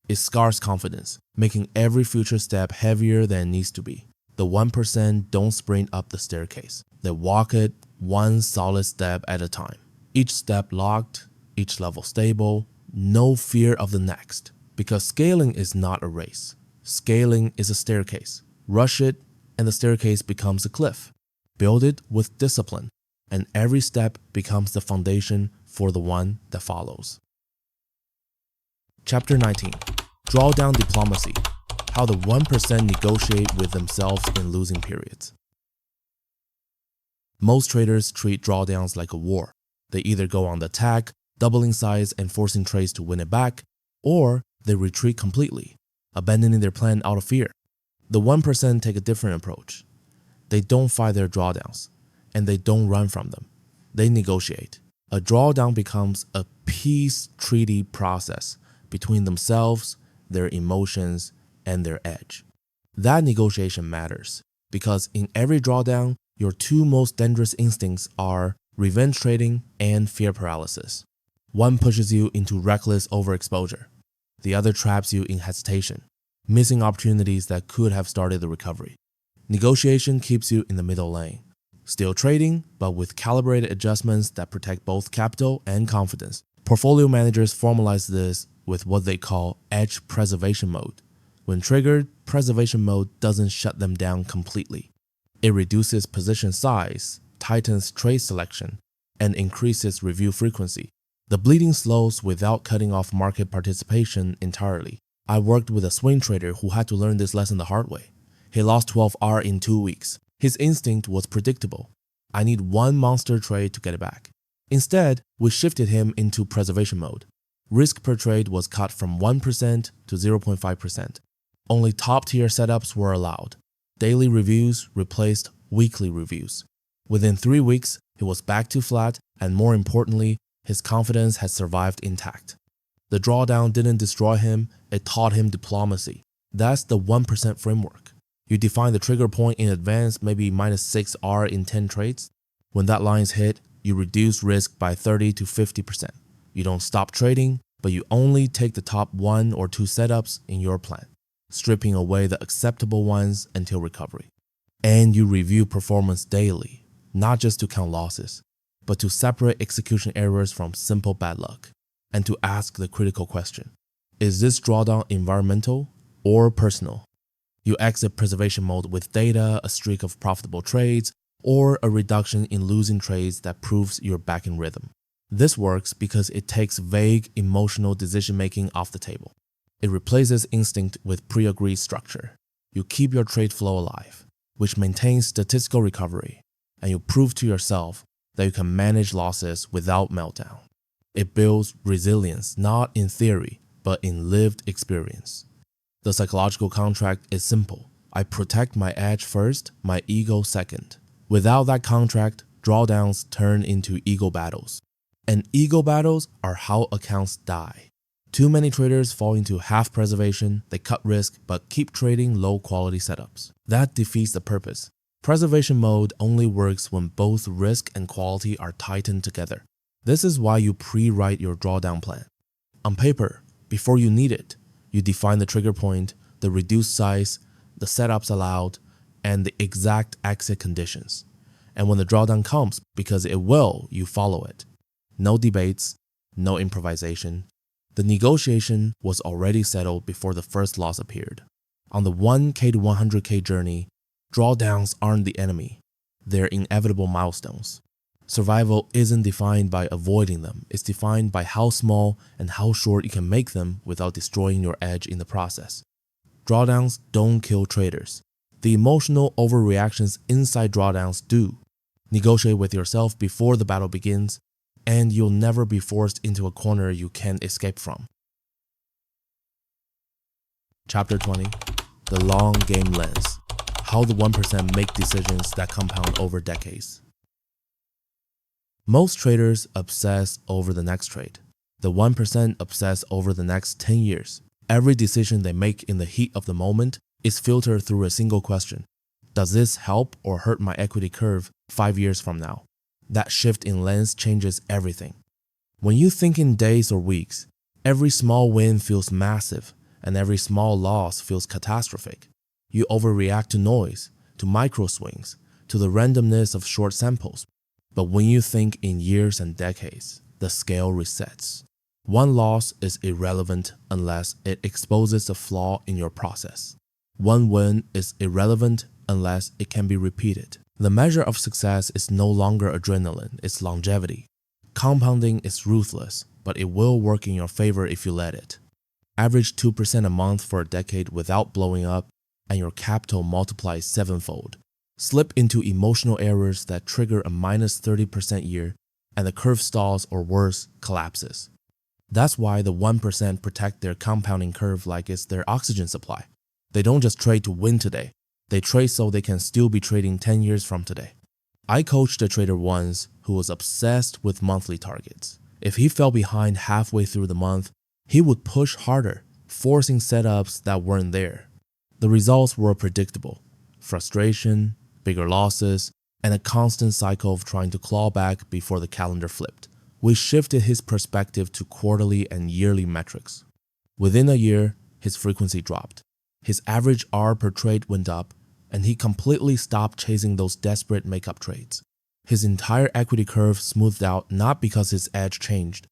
It scars confidence, making every future step heavier than it needs to be. The 1% don't sprint up the staircase. They walk it one solid step at a time. Each step locked, each level stable, no fear of the next. Because scaling is not a race. Scaling is a staircase. Rush it, and the staircase becomes a cliff. Build it with discipline, and every step becomes the foundation for the one that follows. Chapter 19. Drawdown Diplomacy. How the 1% negotiate with themselves in losing periods. Most traders treat drawdowns like a war. They either go on the attack, doubling size and forcing trades to win it back, or they retreat completely, abandoning their plan out of fear. The 1% take a different approach. They don't fight their drawdowns, and they don't run from them. They negotiate. A drawdown becomes a peace treaty process between themselves, their emotions, and their edge. That negotiation matters because in every drawdown, your two most dangerous instincts are revenge trading and fear paralysis. One pushes you into reckless overexposure. The other traps you in hesitation, missing opportunities that could have started the recovery. Negotiation keeps you in the middle lane. Still trading, but with calibrated adjustments that protect both capital and confidence. Portfolio managers formalize this with what they call edge preservation mode. When triggered, preservation mode doesn't shut them down completely. It reduces position size, tightens trade selection, and increases review frequency. The bleeding slows without cutting off market participation entirely. I worked with a swing trader who had to learn this lesson the hard way. He lost 12R in 2 weeks. His instinct was predictable. I need one monster trade to get it back. Instead, we shifted him into preservation mode. Risk per trade was cut from 1% to 0.5%. Only top-tier setups were allowed. Daily reviews replaced weekly reviews. Within 3 weeks, he was back to flat, and more importantly, his confidence had survived intact. The drawdown didn't destroy him, it taught him diplomacy. That's the 1% framework. You define the trigger point in advance, maybe minus 6R in 10 trades. When that line is hit, you reduce risk by 30 to 50%. You don't stop trading, but you only take the top 1 or 2 setups in your plan, stripping away the acceptable ones until recovery. And you review performance daily, not just to count losses, but to separate execution errors from simple bad luck, and to ask the critical question: is this drawdown environmental or personal? You exit preservation mode with data, a streak of profitable trades, or a reduction in losing trades that proves you're back in rhythm. This works because it takes vague emotional decision-making off the table. It replaces instinct with pre-agreed structure. You keep your trade flow alive, which maintains statistical recovery, and you prove to yourself that you can manage losses without meltdown. It builds resilience not in theory, but in lived experience. The psychological contract is simple. I protect my edge first, my ego second. Without that contract, drawdowns turn into ego battles. And ego battles are how accounts die. Too many traders fall into half preservation, they cut risk but keep trading low quality setups. That defeats the purpose. Preservation mode only works when both risk and quality are tightened together. This is why you pre-write your drawdown plan. On paper, before you need it, you define the trigger point, the reduced size, the setups allowed, and the exact exit conditions. And when the drawdown comes, because it will, you follow it. No debates, no improvisation. The negotiation was already settled before the first loss appeared. On the 1K to 100K journey, drawdowns aren't the enemy. They're inevitable milestones. Survival isn't defined by avoiding them. It's defined by how small and how short you can make them without destroying your edge in the process. Drawdowns don't kill traders. The emotional overreactions inside drawdowns do. Negotiate with yourself before the battle begins, and you'll never be forced into a corner you can't escape from. Chapter 20. The Long Game Lens. How the 1% make decisions that compound over decades. Most traders obsess over the next trade. The 1% obsess over the next 10 years. Every decision they make in the heat of the moment is filtered through a single question. Does this help or hurt my equity curve 5 years from now? That shift in lens changes everything. When you think in days or weeks, every small win feels massive and every small loss feels catastrophic. You overreact to noise to micro swings, to the randomness of short samples. But when you think in years and decades, the scale resets. One loss is irrelevant unless it exposes a flaw in your process. One win is irrelevant unless it can be repeated. The measure of success is no longer adrenaline, it's longevity. Compounding is ruthless, but it will work in your favor if you let it. Average 2% a month for a decade without blowing up, and your capital multiplies sevenfold. Slip into emotional errors that trigger a minus 30% year, and the curve stalls or worse, collapses. That's why the 1% protect their compounding curve like it's their oxygen supply. They don't just trade to win today, they trade so they can still be trading 10 years from today. I coached a trader once who was obsessed with monthly targets. If he fell behind halfway through the month, he would push harder, forcing setups that weren't there. The results were predictable: frustration, bigger losses, and a constant cycle of trying to claw back before the calendar flipped. We shifted his perspective to quarterly and yearly metrics. Within a year, his frequency dropped. His average R per trade went up, and he completely stopped chasing those desperate makeup trades. His entire equity curve smoothed out not because his edge changed,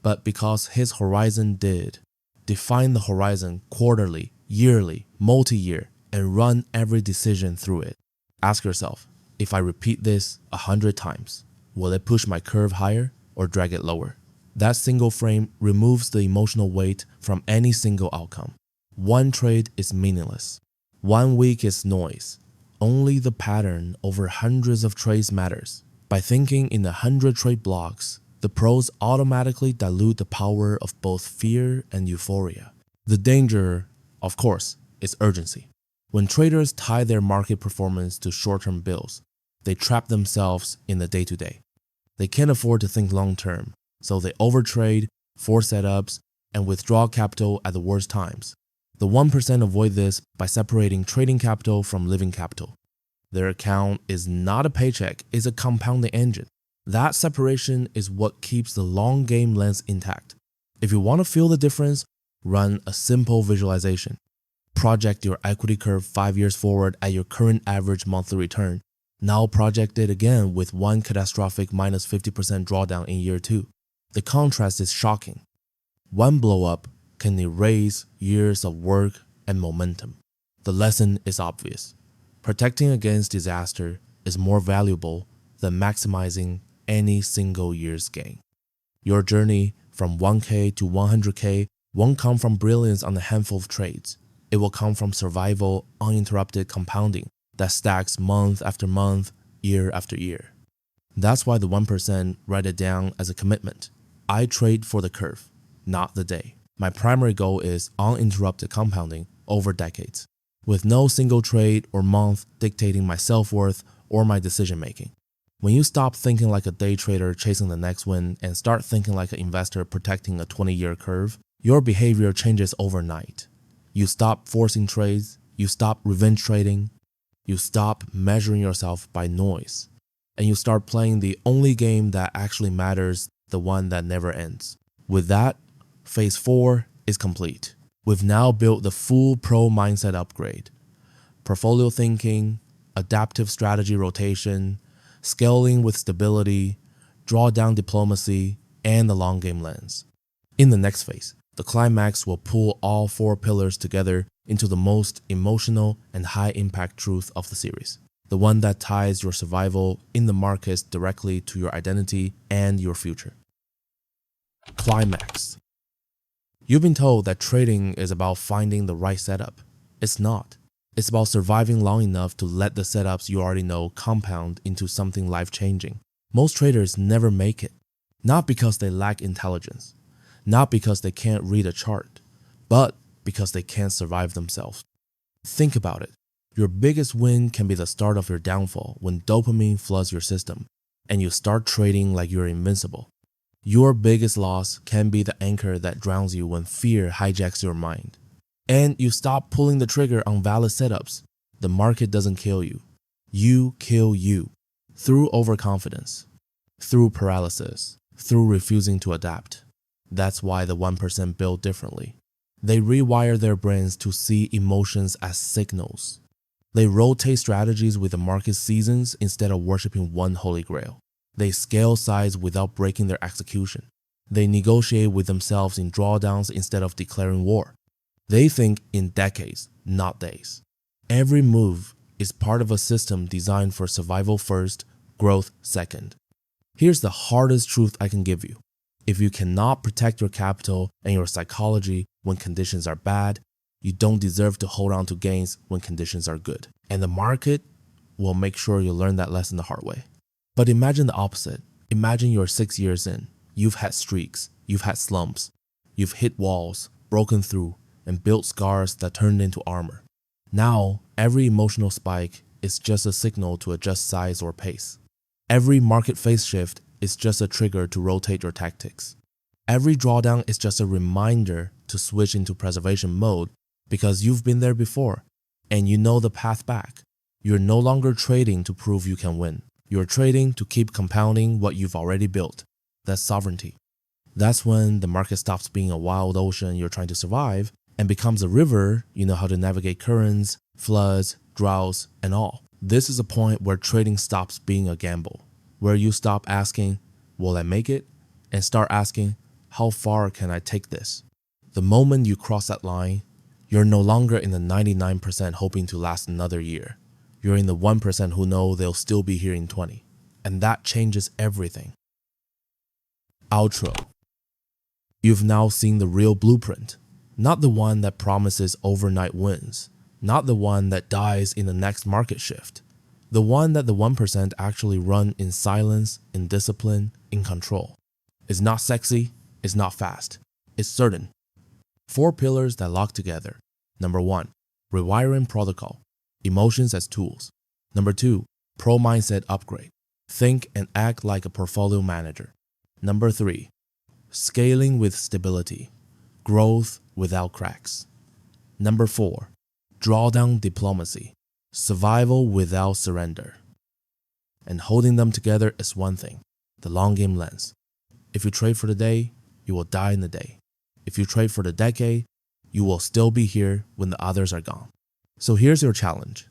but because his horizon did. Define the horizon quarterly, yearly, multi-year, and run every decision through it. Ask yourself, if I repeat this 100 times, will it push my curve higher or drag it lower? That single frame removes the emotional weight from any single outcome. One trade is meaningless. 1 week is noise. Only the pattern over hundreds of trades matters. By thinking in 100 trade blocks, the pros automatically dilute the power of both fear and euphoria. The danger, of course, is urgency. When traders tie their market performance to short-term bills, they trap themselves in the day-to-day. They can't afford to think long-term, so they overtrade, force setups, and withdraw capital at the worst times. The 1% avoid this by separating trading capital from living capital. Their account is not a paycheck, it's a compounding engine. That separation is what keeps the long game lens intact. If you want to feel the difference, run a simple visualization. Project your equity curve 5 years forward at your current average monthly return. Now project it again with one catastrophic minus 50% drawdown in year 2. The contrast is shocking. One blow up can erase years of work and momentum. The lesson is obvious. Protecting against disaster is more valuable than maximizing any single year's gain. Your journey from 1K to 100K won't come from brilliance on a handful of trades. It will come from survival, uninterrupted compounding that stacks month after month, year after year. That's why the 1% write it down as a commitment. I trade for the curve, not the day. My primary goal is uninterrupted compounding over decades, with no single trade or month dictating my self-worth or my decision-making. When you stop thinking like a day trader chasing the next win and start thinking like an investor protecting a 20-year curve, your behavior changes overnight. You stop forcing trades, you stop revenge trading, you stop measuring yourself by noise, and you start playing the only game that actually matters, the one that never ends. With that, Phase 4 is complete. We've now built the full pro mindset upgrade. Portfolio thinking, adaptive strategy rotation, scaling with stability, drawdown diplomacy, and the long game lens. In the next phase, the climax will pull all 4 pillars together into the most emotional and high-impact truth of the series, the one that ties your survival in the markets directly to your identity and your future. Climax. You've been told that trading is about finding the right setup. It's not. It's about surviving long enough to let the setups you already know compound into something life-changing. Most traders never make it, not because they lack intelligence, not because they can't read a chart, but because they can't survive themselves. Think about it. Your biggest win can be the start of your downfall when dopamine floods your system and you start trading like you're invincible. Your biggest loss can be the anchor that drowns you when fear hijacks your mind. And you stop pulling the trigger on valid setups. The market doesn't kill you. You kill you through overconfidence, through paralysis, through refusing to adapt. That's why the 1% build differently. They rewire their brains to see emotions as signals. They rotate strategies with the market seasons instead of worshiping one holy grail. They scale size without breaking their execution. They negotiate with themselves in drawdowns instead of declaring war. They think in decades, not days. Every move is part of a system designed for survival first, growth second. Here's the hardest truth I can give you. If you cannot protect your capital and your psychology when conditions are bad, you don't deserve to hold on to gains when conditions are good. And the market will make sure you learn that lesson the hard way. But imagine the opposite. Imagine you're 6 years in. You've had streaks, you've had slumps, you've hit walls, broken through, and built scars that turned into armor. Now, every emotional spike is just a signal to adjust size or pace. Every market phase shift is just a trigger to rotate your tactics. Every drawdown is just a reminder to switch into preservation mode because you've been there before and you know the path back. You're no longer trading to prove you can win. You're trading to keep compounding what you've already built. That's sovereignty. That's when the market stops being a wild ocean you're trying to survive and becomes a river you know how to navigate currents, floods, droughts, and all. This is a point where trading stops being a gamble, where you stop asking, will I make it? And start asking, how far can I take this? The moment you cross that line, you're no longer in the 99% hoping to last another year. You're in the 1% who know they'll still be here in 20. And that changes everything. Outro. You've now seen the real blueprint, not the one that promises overnight wins, not the one that dies in the next market shift, the one that the 1% actually run in silence, in discipline, in control. It's not sexy, it's not fast, it's certain. 4 pillars that lock together. Number 1, rewiring protocol, emotions as tools. Number 2, pro mindset upgrade, think and act like a portfolio manager. Number 3, scaling with stability, growth without cracks. Number 4, drawdown diplomacy, survival without surrender. And holding them together is one thing, the long game lens. If you trade for the day, you will die in the day. If you trade for the decade, you will still be here when the others are gone. So here's your challenge.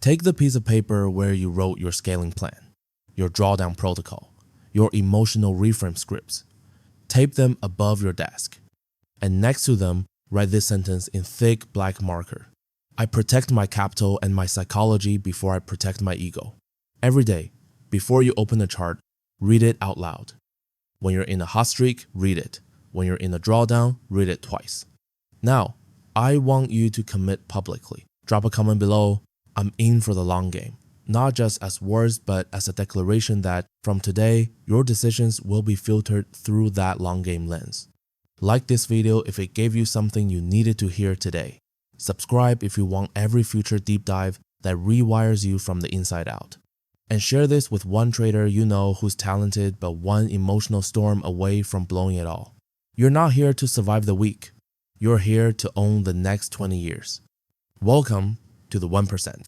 Take the piece of paper where you wrote your scaling plan, your drawdown protocol, your emotional reframe scripts. Tape them above your desk. And next to them, write this sentence in thick black marker. I protect my capital and my psychology before I protect my ego. Every day, before you open a chart, read it out loud. When you're in a hot streak, read it. When you're in a drawdown, read it twice. Now, I want you to commit publicly. Drop a comment below. I'm in for the long game. Not just as words, but as a declaration that from today, your decisions will be filtered through that long game lens. Like this video if it gave you something you needed to hear today. Subscribe if you want every future deep dive that rewires you from the inside out. And share this with one trader you know who's talented but one emotional storm away from blowing it all. You're not here to survive the week. You're here to own the next 20 years. Welcome to the 1%.